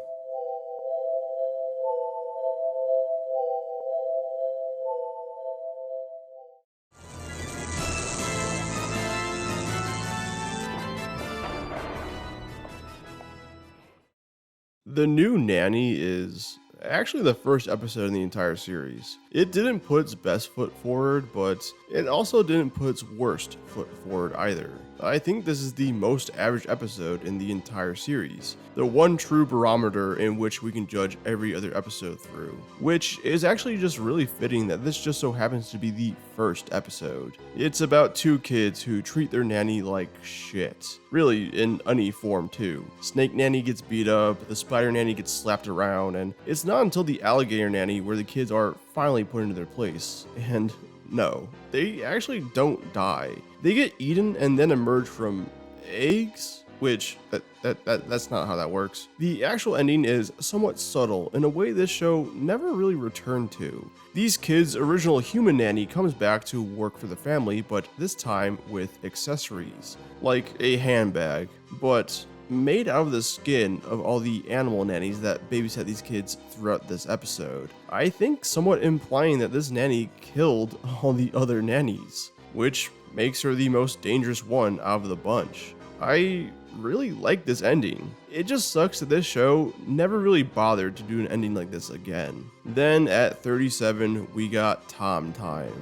The new nanny is actually the first episode in the entire series. It didn't put its best foot forward, but it also didn't put its worst foot forward either. I think this is the most average episode in the entire series, the one true barometer in which we can judge every other episode through, which is actually just really fitting that this just so happens to be the first episode. It's about two kids who treat their nanny like shit, really in any form too. Snake nanny gets beat up, the spider nanny gets slapped around, and it's not until the alligator nanny where the kids are finally put into their place, and no, they actually don't die. They get eaten and then emerge from eggs, which that's not how that works. The actual ending is somewhat subtle in a way this show never really returned to. These kids' original human nanny comes back to work for the family, but this time with accessories, like a handbag, but made out of the skin of all the animal nannies that babysat these kids throughout this episode. I think somewhat implying that this nanny killed all the other nannies, which makes her the most dangerous one out of the bunch. I really like this ending. It just sucks that this show never really bothered to do an ending like this again. Then at 37, we got Tom time.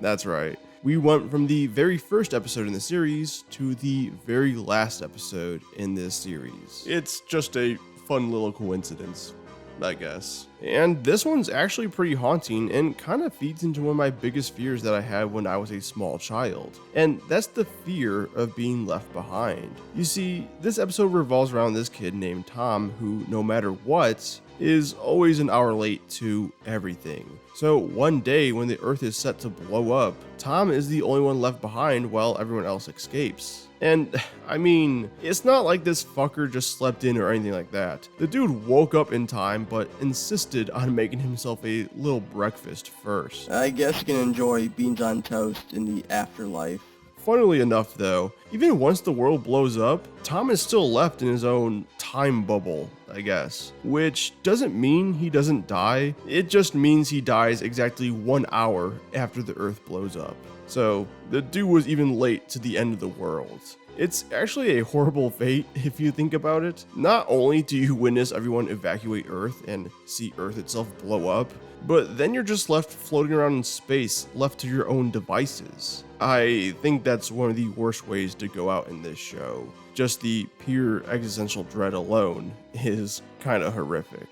That's right. We went from the very first episode in the series to the very last episode in this series. It's just a fun little coincidence, I guess. And this one's actually pretty haunting and kind of feeds into one of my biggest fears that I had when I was a small child. And that's the fear of being left behind. You see, this episode revolves around this kid named Tom who, no matter what, is always an hour late to everything. So one day when the earth is set to blow up, Tom is the only one left behind while everyone else escapes. And I mean, it's not like this fucker just slept in or anything like that. The dude woke up in time but insisted on making himself a little breakfast first. I guess you can enjoy beans on toast in the afterlife. Funnily enough though, even once the world blows up, Tom is still left in his own time bubble, I guess. Which doesn't mean he doesn't die, it just means he dies exactly 1 hour after the earth blows up. So the dude was even late to the end of the world. It's actually a horrible fate if you think about it. Not only do you witness everyone evacuate Earth and see Earth itself blow up, but then you're just left floating around in space, left to your own devices. I think that's one of the worst ways to go out in this show. Just the pure existential dread alone is kind of horrific.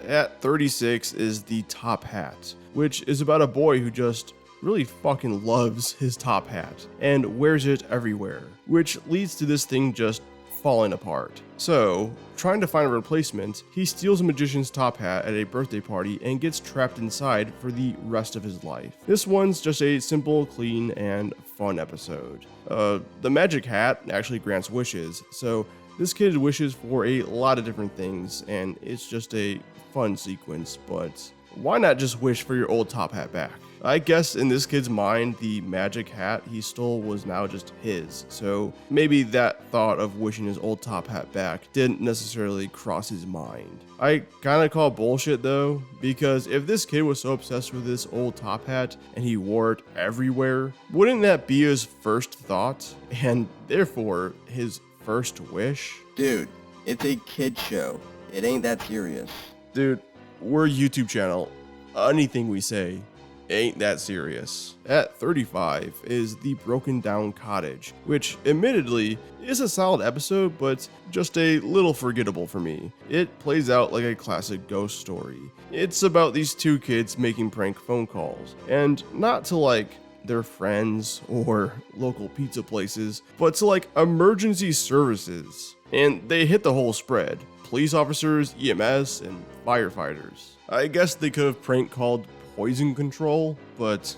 At 36 is The Top Hat, which is about a boy who just really fucking loves his top hat and wears it everywhere, which leads to this thing just falling apart. So, trying to find a replacement, he steals a magician's top hat at a birthday party and gets trapped inside for the rest of his life. This one's just a simple, clean, and fun episode. The magic hat actually grants wishes, so this kid wishes for a lot of different things, and it's just a fun sequence, but why not just wish for your old top hat back? I guess in this kid's mind, the magic hat he stole was now just his, so maybe that thought of wishing his old top hat back didn't necessarily cross his mind. I kinda call bullshit though, because if this kid was so obsessed with this old top hat and he wore it everywhere, wouldn't that be his first thought, and therefore his first wish? Dude, it's a kid show. It ain't that serious. Dude, we're a YouTube channel. Anything we say ain't that serious. At 35 is The Broken Down Cottage, which admittedly is a solid episode, but just a little forgettable for me. It plays out like a classic ghost story. It's about these two kids making prank phone calls, and not to like their friends or local pizza places, but to like emergency services. And they hit the whole spread: police officers, EMS, and firefighters. I guess they could have prank called poison control, but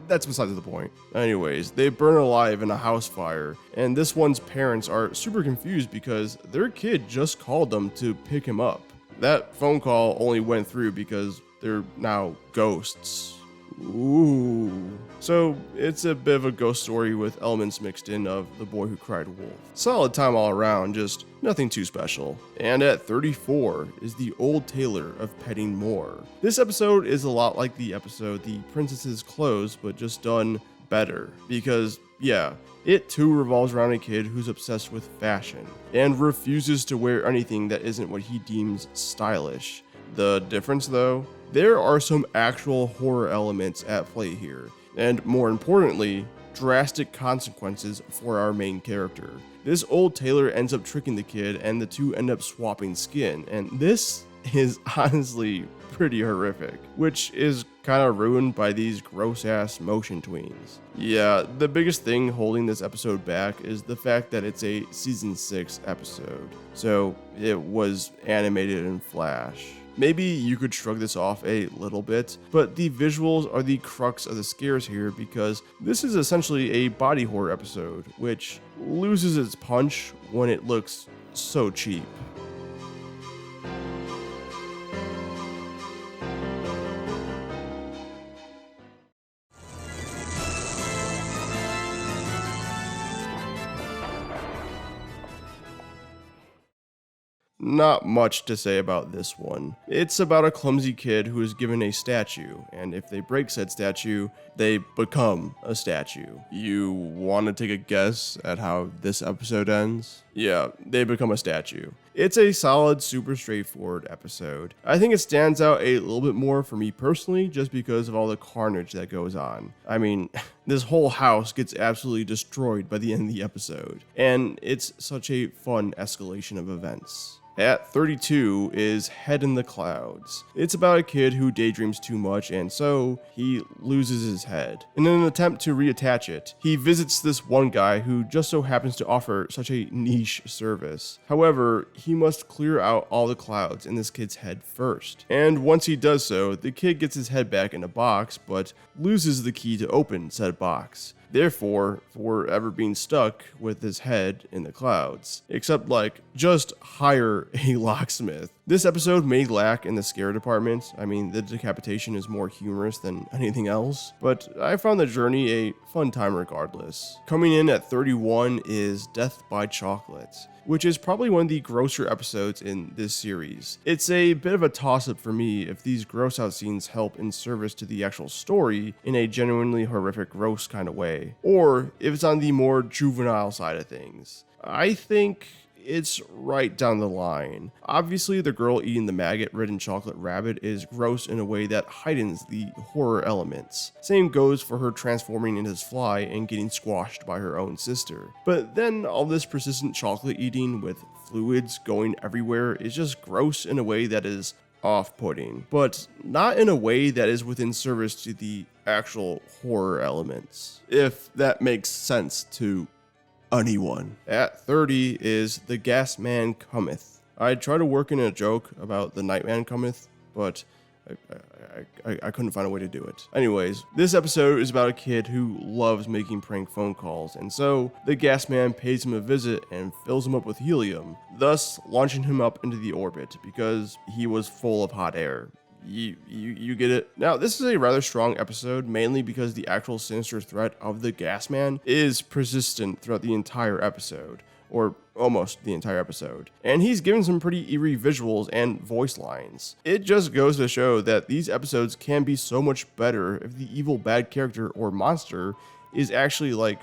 that's besides the point. Anyways, they burn alive in a house fire, and this one's parents are super confused because their kid just called them to pick him up. That phone call only went through because they're now ghosts. Ooh. So it's a bit of a ghost story with elements mixed in of The Boy Who Cried Wolf. Solid time all around, just nothing too special. And at 34 is The Old Tailor of Petting More. This episode is a lot like the episode The Princess's Clothes, but just done better. Because, yeah, it too revolves around a kid who's obsessed with fashion and refuses to wear anything that isn't what he deems stylish. The difference though? There are some actual horror elements at play here, and more importantly, drastic consequences for our main character. This old tailor ends up tricking the kid, and the two end up swapping skin, and this is honestly pretty horrific, which is kind of ruined by these gross-ass motion tweens. Yeah, the biggest thing holding this episode back is the fact that it's a season 6 episode, so it was animated in Flash. Maybe you could shrug this off a little bit, but the visuals are the crux of the scares here because this is essentially a body horror episode, which loses its punch when it looks so cheap. Not much to say about this one. It's about a clumsy kid who is given a statue, and if they break said statue, they become a statue. You want to take a guess at how this episode ends? Yeah, they become a statue. It's a solid, super straightforward episode. I think it stands out a little bit more for me personally just because of all the carnage that goes on. I mean, this whole house gets absolutely destroyed by the end of the episode, and it's such a fun escalation of events. At 32 is Head in the Clouds. It's about a kid who daydreams too much and so he loses his head. In an attempt to reattach it, he visits this one guy who just so happens to offer such a niche service. However, he must clear out all the clouds in this kid's head first. And once he does so, the kid gets his head back in a box but loses the key to open said box. Therefore, forever being stuck with his head in the clouds. Except like, just hire a locksmith. This episode may lack in the scare department. I mean, the decapitation is more humorous than anything else, but I found the journey a fun time regardless. Coming in at 31 is Death by Chocolate, which is probably one of the grosser episodes in this series. It's a bit of a toss-up for me if these gross out scenes help in service to the actual story in a genuinely horrific gross kind of way, or if it's on the more juvenile side of things. I think it's right down the line. Obviously, the girl eating the maggot-ridden chocolate rabbit is gross in a way that heightens the horror elements. Same goes for her transforming into this fly and getting squashed by her own sister. But then all this persistent chocolate eating with fluids going everywhere is just gross in a way that is off-putting, but not in a way that is within service to the actual horror elements, if that makes sense to anyone. At 30 is The Gas Man Cometh. I tried to work in a joke about The Nightman Cometh, but I couldn't find a way to do it. Anyways, this episode is about a kid who loves making prank phone calls, and so the gas man pays him a visit and fills him up with helium, thus launching him up into the orbit because he was full of hot air. You get it. Now, this is a rather strong episode, mainly because the actual sinister threat of the gas man is persistent throughout the entire episode, or almost the entire episode. And he's given some pretty eerie visuals and voice lines. It just goes to show that these episodes can be so much better if the evil bad character or monster is actually like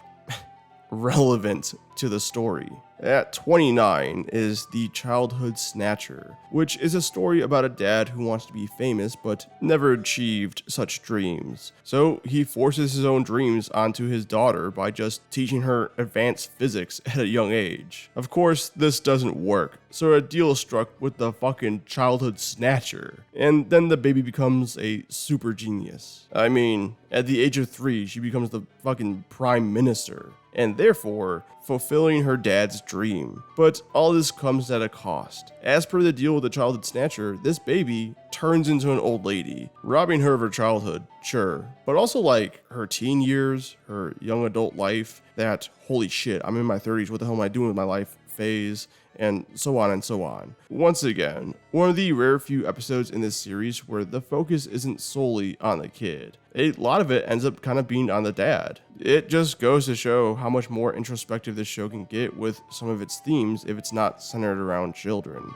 relevant to the story. At 29 is The Childhood Snatcher, which is a story about a dad who wants to be famous but never achieved such dreams. So he forces his own dreams onto his daughter by just teaching her advanced physics at a young age. Of course, this doesn't work, so a deal is struck with the fucking childhood snatcher, and then the baby becomes a super genius. I mean, at the age of 3, she becomes the fucking prime minister, and therefore fulfilling her dad's dream. But all this comes at a cost. As per the deal with the childhood snatcher, this baby turns into an old lady, robbing her of her childhood, sure, but also like her teen years, her young adult life, that holy shit, I'm in my 30s, what the hell am I doing with my life phase, and so on and so on. Once again, one of the rare few episodes in this series where the focus isn't solely on the kid. A lot of it ends up kind of being on the dad. It just goes to show how much more introspective this show can get with some of its themes if it's not centered around children.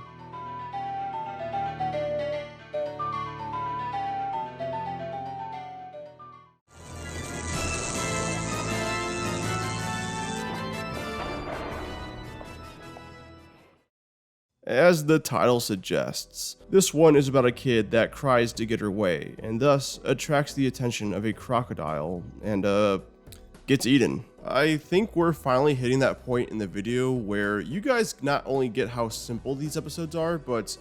As the title suggests, this one is about a kid that cries to get her way, and thus attracts the attention of a crocodile, and gets eaten. I think we're finally hitting that point in the video where you guys not only get how simple these episodes are, but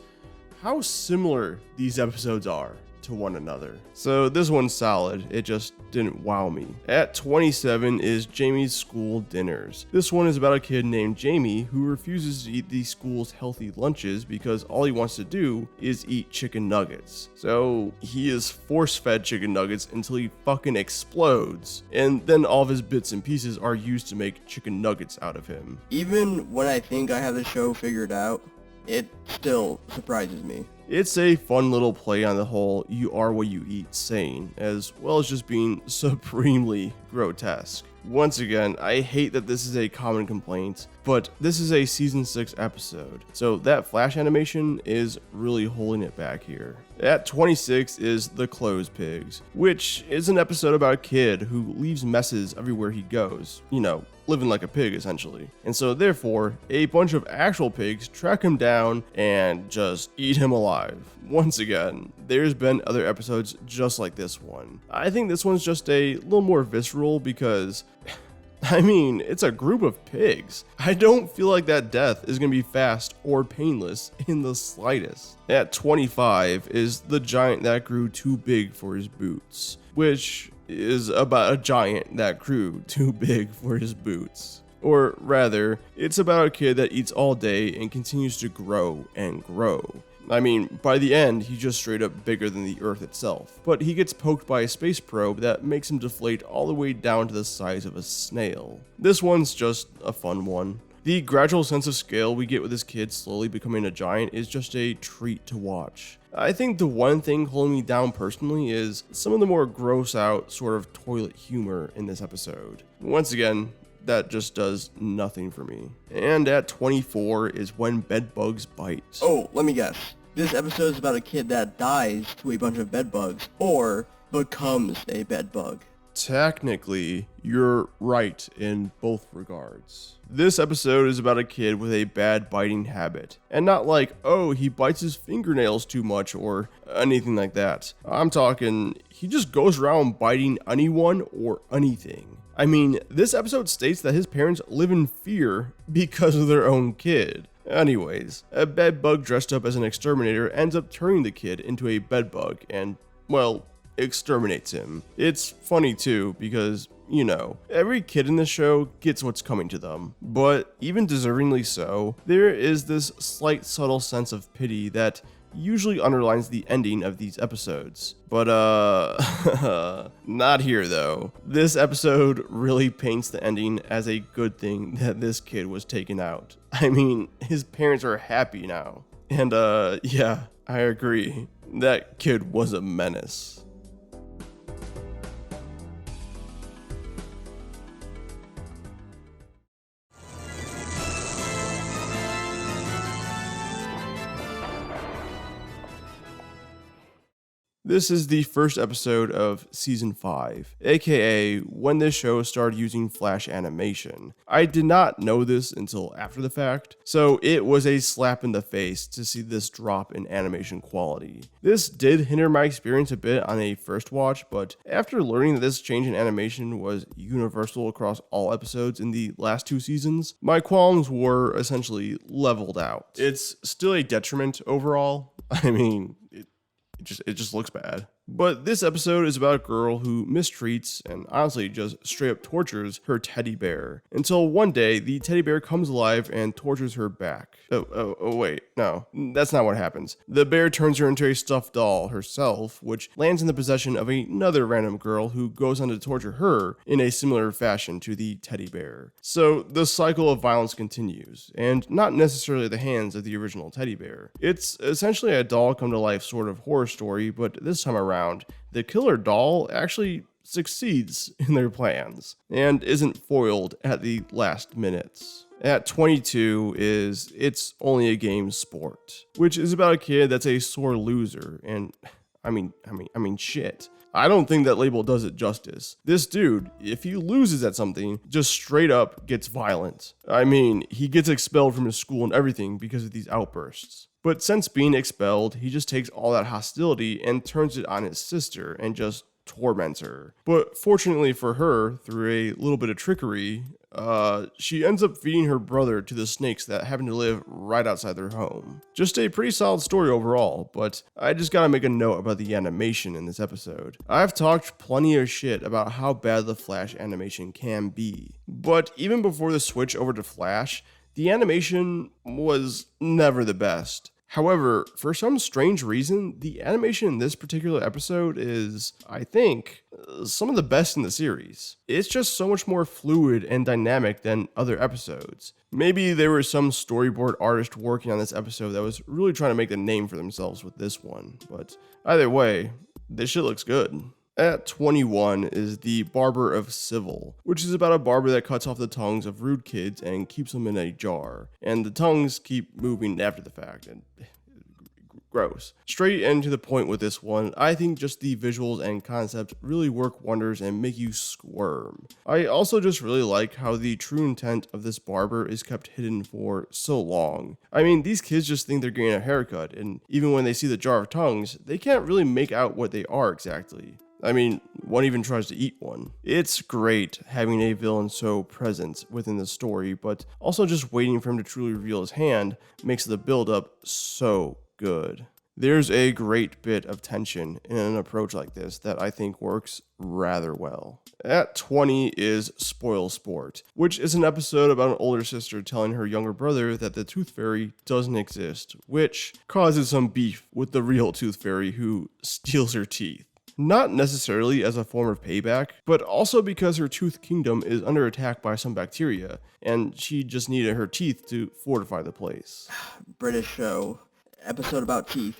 how similar these episodes are to one another. So this one's solid, it just didn't wow me. At 27 is Jamie's School Dinners. This one is about a kid named Jamie who refuses to eat the school's healthy lunches because all he wants to do is eat chicken nuggets. So he is force-fed chicken nuggets until he fucking explodes, and then all of his bits and pieces are used to make chicken nuggets out of him. Even when I think I have the show figured out, it still surprises me. It's a fun little play on the whole "you are what you eat" saying, as well as just being supremely grotesque. Once again, I hate that this is a common complaint, but this is a season 6 episode, so that flash animation is really holding it back here. At 26 is The Clothes Pigs, which is an episode about a kid who leaves messes everywhere he goes, you know, living like a pig essentially. And so therefore, a bunch of actual pigs track him down and just eat him alive. Once again, there's been other episodes just like this one. I think this one's just a little more visceral because, I mean, it's a group of pigs. I don't feel like that death is going to be fast or painless in the slightest. At 25 is The Giant That Grew Too Big for His Boots, which is about a giant that grew too big for his boots. Or rather, it's about a kid that eats all day and continues to grow and grow. I mean, by the end, he's just straight up bigger than the Earth itself. But he gets poked by a space probe that makes him deflate all the way down to the size of a snail. This one's just a fun one. The gradual sense of scale we get with this kid slowly becoming a giant is just a treat to watch. I think the one thing holding me down personally is some of the more gross out sort of toilet humor in this episode. Once again, that just does nothing for me. And at 24 is When Bedbugs Bite. Oh, let me guess. This episode is about a kid that dies to a bunch of bedbugs, or becomes a bedbug. Technically, you're right in both regards. This episode is about a kid with a bad biting habit, and not like, oh, he bites his fingernails too much or anything like that. I'm talking, he just goes around biting anyone or anything. I mean, this episode states that his parents live in fear because of their own kid. Anyways, a bedbug dressed up as an exterminator ends up turning the kid into a bedbug and, well, exterminates him. It's funny too because, you know, every kid in this show gets what's coming to them, but even deservingly so, there is this slight subtle sense of pity that usually underlines the ending of these episodes. But not here though. This episode really paints the ending as a good thing that this kid was taken out. I mean, his parents are happy now. And yeah, I agree. That kid was a menace. This is the first episode of Season 5, aka when this show started using Flash animation. I did not know this until after the fact, so it was a slap in the face to see this drop in animation quality. This did hinder my experience a bit on a first watch, but after learning that this change in animation was universal across all episodes in the last 2 seasons, my qualms were essentially leveled out. It's still a detriment overall. I mean, it just looks bad. But this episode is about a girl who mistreats and honestly just straight up tortures her teddy bear until one day the teddy bear comes alive and tortures her back. Wait, no, that's not what happens. The bear turns her into a stuffed doll herself, which lands in the possession of another random girl who goes on to torture her in a similar fashion to the teddy bear. So the cycle of violence continues, and not necessarily at the hands of the original teddy bear. It's essentially a doll come to life sort of horror story, but this time around, the killer doll actually succeeds in their plans and isn't foiled at the last minutes. At 22 is It's Only a Game Sport, which is about a kid that's a sore loser, and I mean shit. I don't think that label does it justice. This dude, if he loses at something, just straight up gets violent. I mean, he gets expelled from his school and everything because of these outbursts. But since being expelled, he just takes all that hostility and turns it on his sister and just torments her. But fortunately for her, through a little bit of trickery, she ends up feeding her brother to the snakes that happen to live right outside their home. Just a pretty solid story overall, but I just gotta make a note about the animation in this episode. I've talked plenty of shit about how bad the Flash animation can be, but even before the switch over to Flash, the animation was never the best. However, for some strange reason, the animation in this particular episode is, I think, some of the best in the series. It's just so much more fluid and dynamic than other episodes. Maybe there was some storyboard artist working on this episode that was really trying to make a name for themselves with this one, but either way, this shit looks good. At 21 is The Barber of Civil, which is about a barber that cuts off the tongues of rude kids and keeps them in a jar, and the tongues keep moving after the fact, and gross. Straight and to the point with this one, I think just the visuals and concept really work wonders and make you squirm. I also just really like how the true intent of this barber is kept hidden for so long. I mean, these kids just think they're getting a haircut, and even when they see the jar of tongues, they can't really make out what they are exactly. I mean, one even tries to eat one. It's great having a villain so present within the story, but also just waiting for him to truly reveal his hand makes the build-up so good. There's a great bit of tension in an approach like this that I think works rather well. At 20 is Spoil Sport, which is an episode about an older sister telling her younger brother that the Tooth Fairy doesn't exist, which causes some beef with the real Tooth Fairy who steals her teeth. Not necessarily as a form of payback, but also because her tooth kingdom is under attack by some bacteria, and she just needed her teeth to fortify the place. British show. Episode about teeth.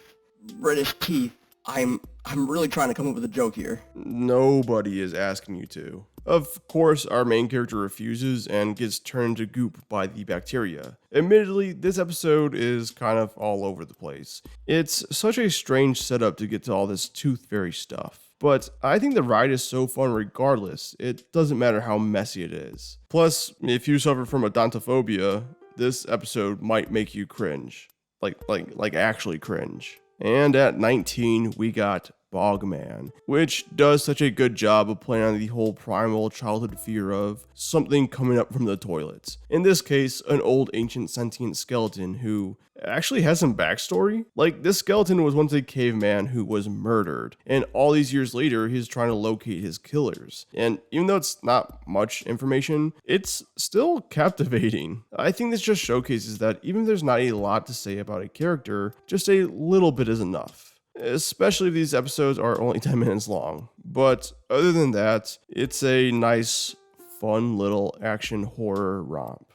British teeth. I'm really trying to come up with a joke here. Nobody is asking you to. Of course, our main character refuses and gets turned to goop by the bacteria. Admittedly, this episode is kind of all over the place. It's such a strange setup to get to all this Tooth Fairy stuff. But I think the ride is so fun regardless, it doesn't matter how messy it is. Plus, if you suffer from odontophobia, this episode might make you cringe. Like actually cringe. And at 19, we got Bogman, which does such a good job of playing on the whole primal childhood fear of something coming up from the toilets. In this case, an old ancient sentient skeleton who actually has some backstory. Like, this skeleton was once a caveman who was murdered, and all these years later, he's trying to locate his killers. And even though it's not much information, it's still captivating. I think this just showcases that even if there's not a lot to say about a character, just a little bit is enough. Especially if these episodes are only 10 minutes long. But other than that, it's a nice, fun little action horror romp.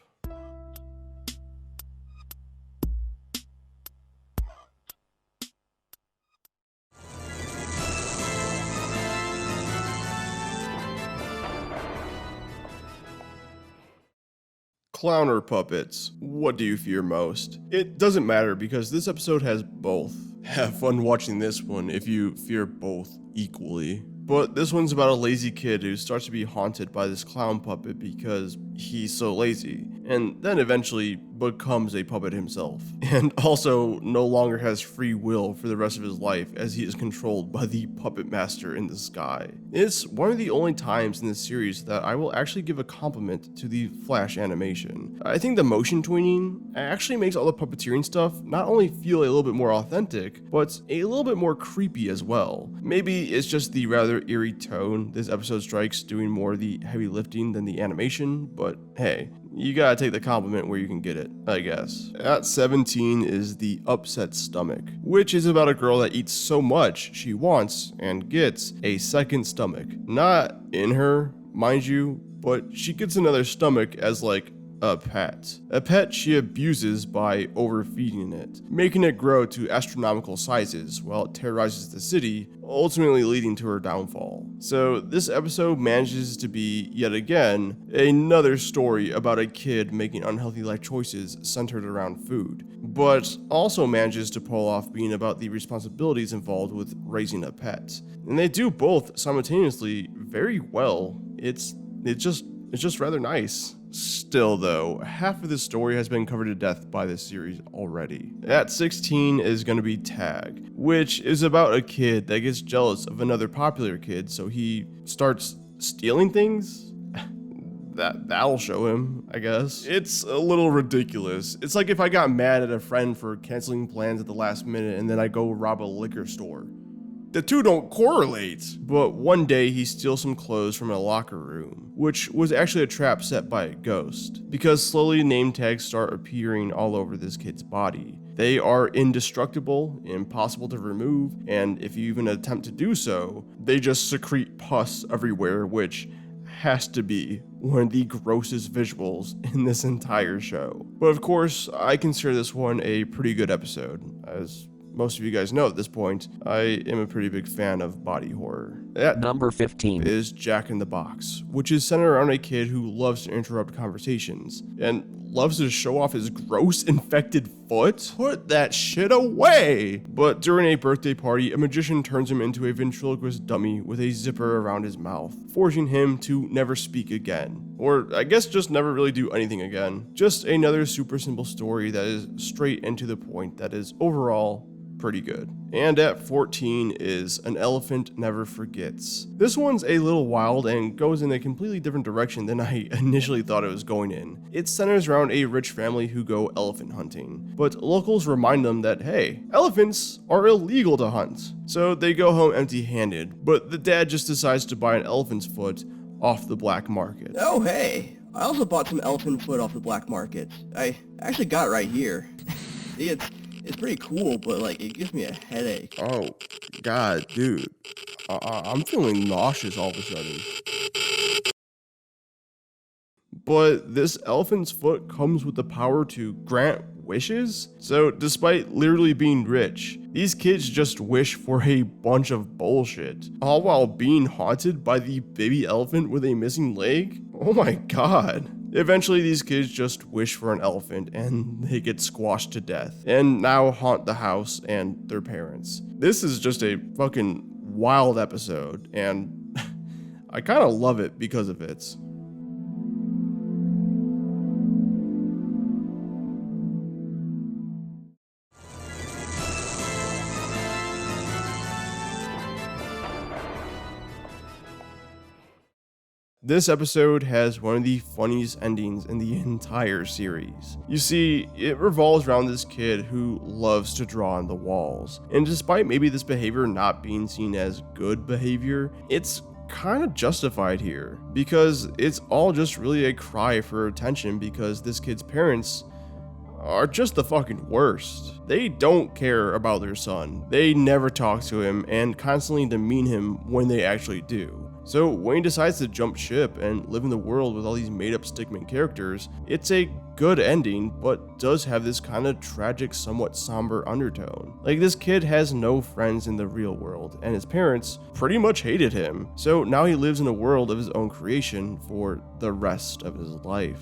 Clown or puppets? What do you fear most? It doesn't matter because this episode has both. Have fun watching this one if you fear both equally. But this one's about a lazy kid who starts to be haunted by this clown puppet because he's so lazy, and then eventually becomes a puppet himself, and also no longer has free will for the rest of his life as he is controlled by the puppet master in the sky. It's one of the only times in this series that I will actually give a compliment to the flash animation. I think the motion tweening actually makes all the puppeteering stuff not only feel a little bit more authentic, but a little bit more creepy as well. Maybe it's just the rather eerie tone this episode strikes, doing more of the heavy lifting than the animation, but hey, you gotta take the compliment where you can get it, I guess. At 17 is The Upset Stomach, which is about a girl that eats so much she wants and gets a second stomach. Not in her, mind you, but she gets another stomach as like a pet. A pet she abuses by overfeeding it, making it grow to astronomical sizes while it terrorizes the city, ultimately leading to her downfall. So this episode manages to be, yet again, another story about a kid making unhealthy life choices centered around food, but also manages to pull off being about the responsibilities involved with raising a pet. And they do both simultaneously very well. It's just rather nice. Still though, half of the story has been covered to death by this series already. At 16 is going to be Tag, which is about a kid that gets jealous of another popular kid, so he starts stealing things? That'll show him, I guess. It's a little ridiculous. It's like if I got mad at a friend for canceling plans at the last minute and then I go rob a liquor store. The two don't correlate. But one day he steals some clothes from a locker room, which was actually a trap set by a ghost, because slowly name tags start appearing all over this kid's body. They are indestructible, impossible to remove, and if you even attempt to do so, they just secrete pus everywhere, which has to be one of the grossest visuals in this entire show. But of course, I consider this one a pretty good episode. As most of you guys know at this point, I am a pretty big fan of body horror. At number 15 is Jack in the Box, which is centered around a kid who loves to interrupt conversations and loves to show off his gross infected foot. Put that shit away! But during a birthday party, a magician turns him into a ventriloquist dummy with a zipper around his mouth, forcing him to never speak again. Or I guess just never really do anything again. Just another super simple story that is straight and to the point that is overall pretty good. And at 14 is An Elephant Never Forgets. This one's a little wild and goes in a completely different direction than I initially thought it was going in. It centers around a rich family who go elephant hunting, but locals remind them that, hey, elephants are illegal to hunt. So they go home empty-handed, but the dad just decides to buy an elephant's foot off the black market. Oh hey, I also bought some elephant foot off the black market. I actually got it right here. See, it's pretty cool, but like it gives me a headache. Oh, God, dude. I'm feeling nauseous all of a sudden. But this elephant's foot comes with the power to grant wishes? So despite literally being rich, these kids just wish for a bunch of bullshit, all while being haunted by the baby elephant with a missing leg? Oh my God. Eventually, these kids just wish for an elephant and they get squashed to death, and now haunt the house and their parents. This is just a fucking wild episode, and I kind of love it because of it. This episode has one of the funniest endings in the entire series. You see, it revolves around this kid who loves to draw on the walls, and despite maybe this behavior not being seen as good behavior, it's kind of justified here, because it's all just really a cry for attention because this kid's parents are just the fucking worst. They don't care about their son. They never talk to him and constantly demean him when they actually do. So when he decides to jump ship and live in the world with all these made up stickman characters, it's a good ending, but does have this kind of tragic, somewhat somber undertone. Like, this kid has no friends in the real world, and his parents pretty much hated him. So now he lives in a world of his own creation for the rest of his life.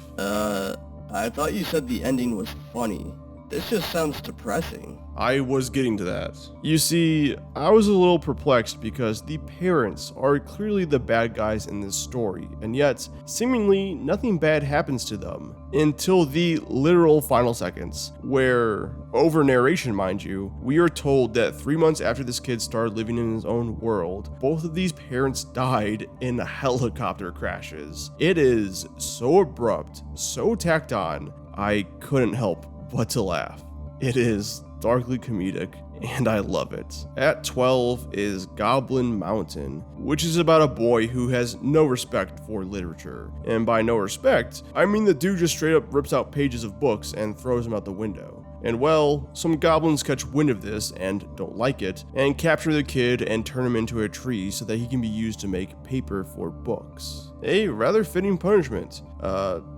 I thought you said the ending was funny. This just sounds depressing. I was getting to that. You see, I was a little perplexed because the parents are clearly the bad guys in this story, and yet, seemingly, nothing bad happens to them until the literal final seconds, where, over narration mind you, we are told that 3 months after this kid started living in his own world, both of these parents died in helicopter crashes. It is so abrupt, so tacked on, I couldn't help but to laugh. It is darkly comedic, and I love it. At 12 is Goblin Mountain, which is about a boy who has no respect for literature. And by no respect, I mean the dude just straight up rips out pages of books and throws them out the window. And well, some goblins catch wind of this and don't like it, and capture the kid and turn him into a tree so that he can be used to make paper for books. A rather fitting punishment.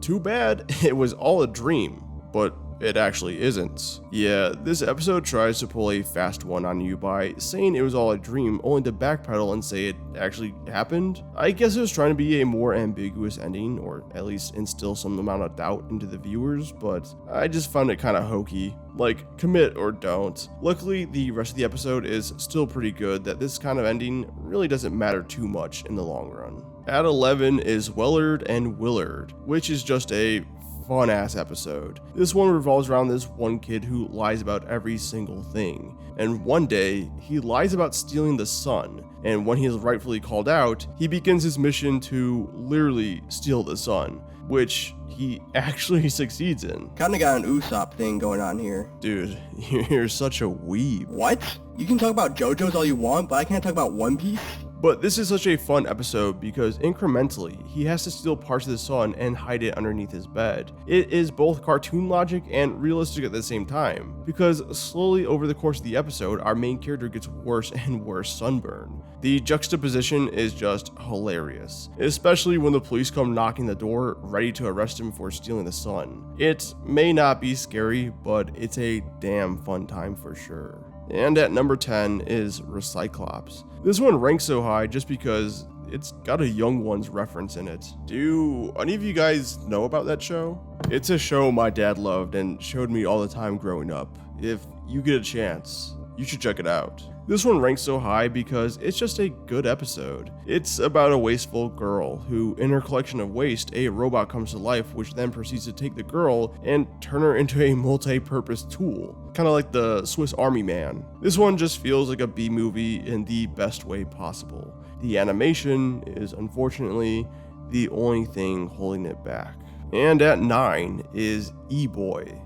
Too bad it was all a dream, but it actually isn't. Yeah, this episode tries to pull a fast one on you by saying it was all a dream, only to backpedal and say it actually happened. I guess it was trying to be a more ambiguous ending, or at least instill some amount of doubt into the viewers, but I just found it kind of hokey. Like, commit or don't. Luckily, the rest of the episode is still pretty good, that this kind of ending really doesn't matter too much in the long run. At 11 is Wellard and Willard, which is just a fun ass episode. This one revolves around this one kid who lies about every single thing. And one day, he lies about stealing the sun, and when he is rightfully called out, he begins his mission to literally steal the sun, which he actually succeeds in. Kinda got an Usopp thing going on here. Dude, you're such a weeb. What? You can talk about JoJo's all you want, but I can't talk about One Piece? But this is such a fun episode because incrementally, he has to steal parts of the sun and hide it underneath his bed. It is both cartoon logic and realistic at the same time, because slowly over the course of the episode, our main character gets worse and worse sunburn. The juxtaposition is just hilarious, especially when the police come knocking the door ready to arrest him for stealing the sun. It may not be scary, but it's a damn fun time for sure. And at number 10 is Recyclops. This one ranks so high just because it's got a Young Ones reference in it. Do any of you guys know about that show? It's a show my dad loved and showed me all the time growing up. If you get a chance, you should check it out. This one ranks so high because it's just a good episode. It's about a wasteful girl who, in her collection of waste, a robot comes to life which then proceeds to take the girl and turn her into a multi-purpose tool. Kind of like the Swiss Army Man. This one just feels like a B-movie in the best way possible. The animation is unfortunately the only thing holding it back. And at 9 is E-Boy.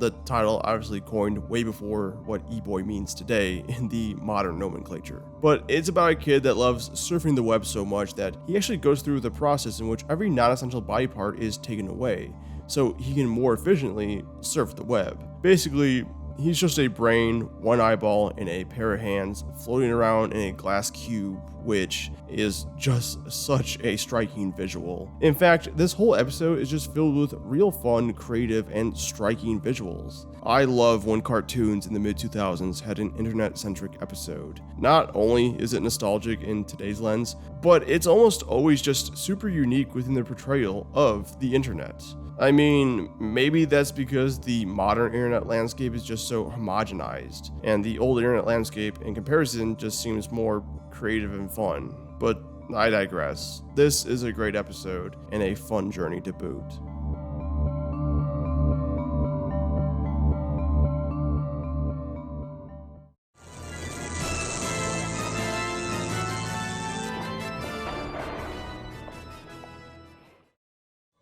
The title obviously coined way before what e-boy means today in the modern nomenclature. But it's about a kid that loves surfing the web so much that he actually goes through the process in which every non-essential body part is taken away, so he can more efficiently surf the web. Basically, he's just a brain, one eyeball, and a pair of hands floating around in a glass cube, which is just such a striking visual. In fact, this whole episode is just filled with real fun, creative, and striking visuals. I love when cartoons in the mid-2000s had an internet-centric episode. Not only is it nostalgic in today's lens, but it's almost always just super unique within the portrayal of the internet. I mean, maybe that's because the modern internet landscape is just so homogenized, and the old internet landscape, in comparison, just seems more creative and fun. But I digress. This is a great episode, and a fun journey to boot.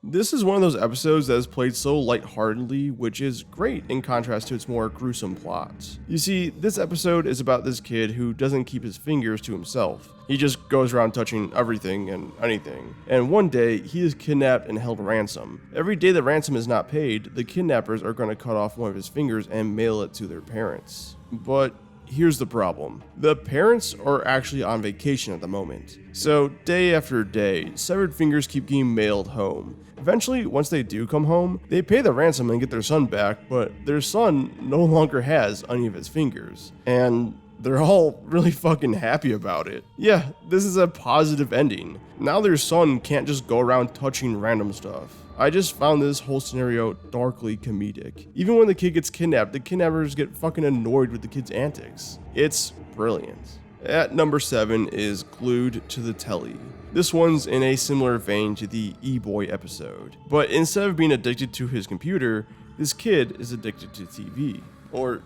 This is one of those episodes that is played so lightheartedly, which is great in contrast to its more gruesome plot. You see, this episode is about this kid who doesn't keep his fingers to himself. He just goes around touching everything and anything. And one day, he is kidnapped and held ransom. Every day the ransom is not paid, the kidnappers are going to cut off one of his fingers and mail it to their parents. But here's the problem. The parents are actually on vacation at the moment. So day after day, severed fingers keep getting mailed home. Eventually, once they do come home, they pay the ransom and get their son back, but their son no longer has any of his fingers. And they're all really fucking happy about it. Yeah, this is a positive ending. Now their son can't just go around touching random stuff. I just found this whole scenario darkly comedic. Even when the kid gets kidnapped, the kidnappers get fucking annoyed with the kid's antics. It's brilliant. At number 7 is Glued to the Telly. This one's in a similar vein to the E-Boy episode, but instead of being addicted to his computer, this kid is addicted to TV. Or,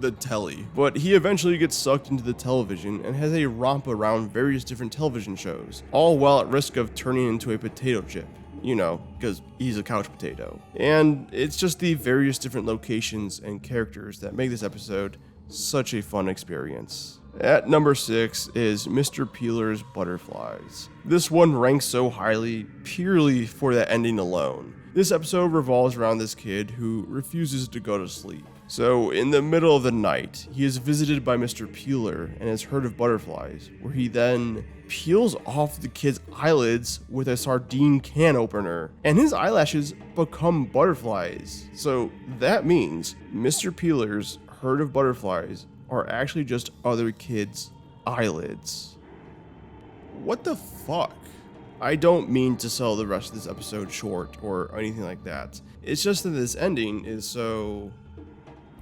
the telly. But he eventually gets sucked into the television and has a romp around various different television shows, all while at risk of turning into a potato chip. Because he's a couch potato. And it's just the various different locations and characters that make this episode such a fun experience. At number 6 is Mr. Peeler's Butterflies. This one ranks so highly purely for that ending alone. This episode revolves around this kid who refuses to go to sleep. So in the middle of the night, he is visited by Mr. Peeler and his herd of butterflies, where he then peels off the kid's eyelids with a sardine can opener, and his eyelashes become butterflies. So that means Mr. Peeler's herd of butterflies are actually just other kids' eyelids. What the fuck? I don't mean to sell the rest of this episode short or anything like that. It's just that this ending is so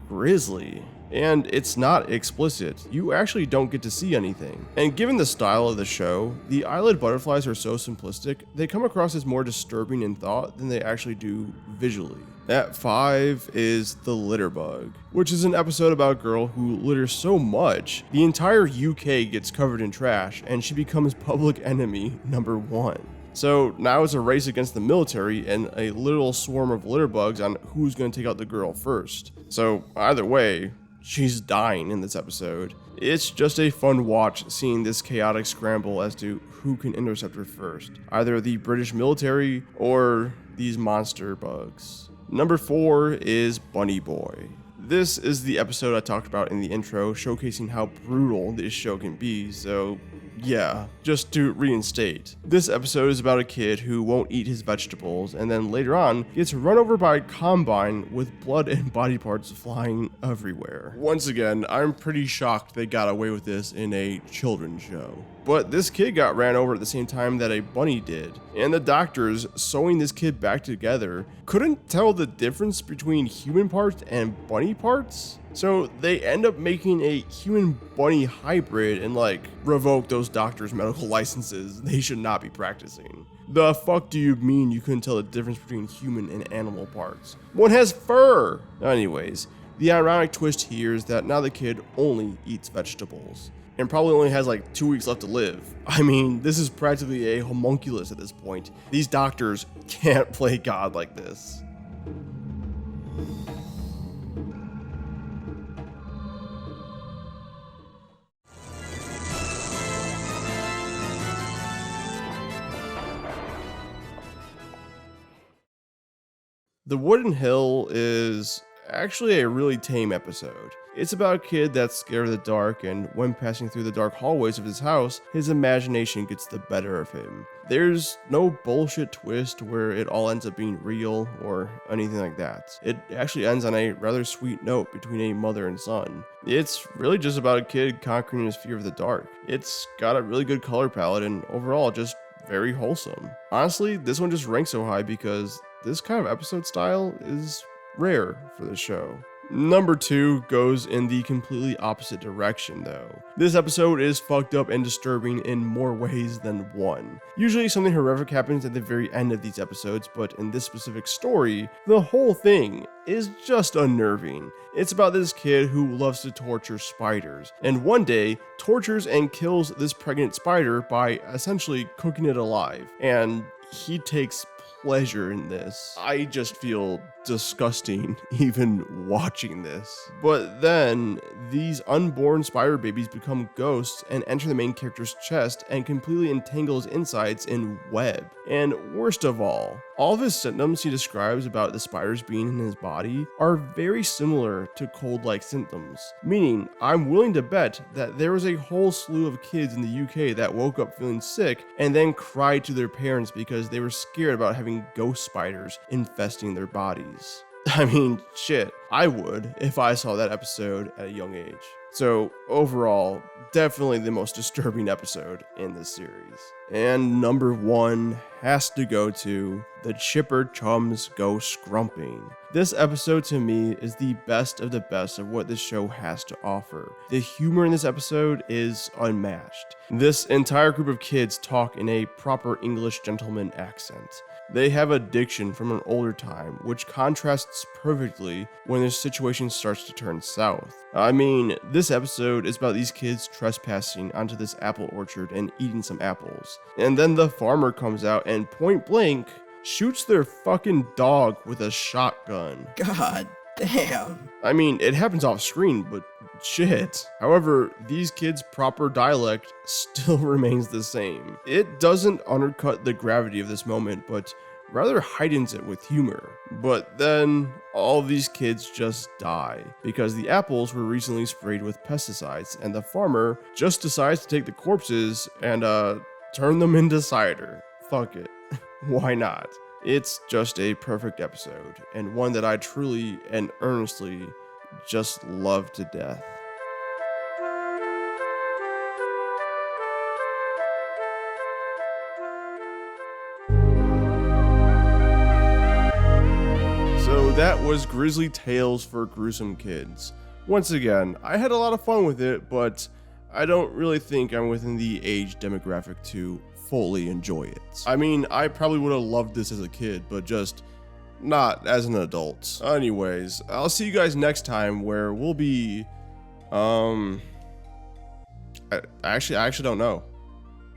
grisly. And it's not explicit. You actually don't get to see anything. And given the style of the show, the eyelid butterflies are so simplistic, they come across as more disturbing in thought than they actually do visually. At 5 is The Litter Bug, which is an episode about a girl who litters so much, the entire UK gets covered in trash and she becomes public enemy number 1. So now it's a race against the military and a literal swarm of litter bugs on who's going to take out the girl first. So either way, she's dying in this episode. It's just a fun watch seeing this chaotic scramble as to who can intercept her first, either the British military or these monster bugs. Number 4 is Bunny Boy. This is the episode I talked about in the intro, showcasing how brutal this show can be, so yeah, just to reinstate. This episode is about a kid who won't eat his vegetables and then later on gets run over by a combine with blood and body parts flying everywhere. Once again, I'm pretty shocked they got away with this in a children's show. But this kid got ran over at the same time that a bunny did, and the doctors sewing this kid back together couldn't tell the difference between human parts and bunny parts. So they end up making a human bunny hybrid and revoke those doctors' medical licenses. They should not be practicing. The fuck do you mean you couldn't tell the difference between human and animal parts? One has fur! Anyways, the ironic twist here is that now the kid only eats vegetables and probably only has 2 weeks left to live. I mean, this is practically a homunculus at this point. These doctors can't play God like this. The Wooden Hill is actually a really tame episode. It's about a kid that's scared of the dark, and when passing through the dark hallways of his house, his imagination gets the better of him. There's no bullshit twist where it all ends up being real or anything like that. It actually ends on a rather sweet note between a mother and son. It's really just about a kid conquering his fear of the dark. It's got a really good color palette and overall just very wholesome. Honestly, this one just ranks so high because this kind of episode style is rare for the show. Number 2 goes in the completely opposite direction though. This episode is fucked up and disturbing in more ways than one. Usually something horrific happens at the very end of these episodes, but in this specific story, the whole thing is just unnerving. It's about this kid who loves to torture spiders, and one day tortures and kills this pregnant spider by essentially cooking it alive, and he takes pleasure in this. I just feel disgusting even watching this. But then these unborn spider babies become ghosts and enter the main character's chest and completely entangle his insides in web. And worst of all of his symptoms he describes about the spiders being in his body are very similar to cold-like symptoms, meaning I'm willing to bet that there was a whole slew of kids in the UK that woke up feeling sick and then cried to their parents because they were scared about having ghost spiders infesting their bodies. I mean, shit, I would if I saw that episode at a young age. So overall, definitely the most disturbing episode in this series. And number 1 has to go to The Chipper Chums Go Scrumping. This episode to me is the best of the best of what this show has to offer. The humor in this episode is unmatched. This entire group of kids talk in a proper English gentleman accent. They have a diction from an older time, which contrasts perfectly when their situation starts to turn south. I mean, this episode is about these kids trespassing onto this apple orchard and eating some apples. And then the farmer comes out and point blank shoots their fucking dog with a shotgun. God damn. I mean, it happens off screen, but shit. However, these kids' proper dialect still remains the same. It doesn't undercut the gravity of this moment, but rather heightens it with humor. But then all these kids just die because the apples were recently sprayed with pesticides and the farmer just decides to take the corpses and turn them into cider. Fuck it. Why not? It's just a perfect episode, and one that I truly and earnestly just love to death. So that was Grizzly Tales for Gruesome Kids. Once again, I had a lot of fun with it, but I don't really think I'm within the age demographic to fully enjoy it. I mean, I probably would have loved this as a kid, but just not as an adult. Anyways, I'll see you guys next time where we'll be, I actually don't know.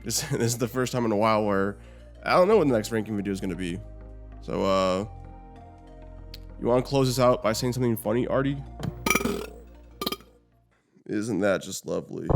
This is the first time in a while where I don't know what the next ranking video is going to be. So, you want to close this out by saying something funny, Artie? Isn't that just lovely?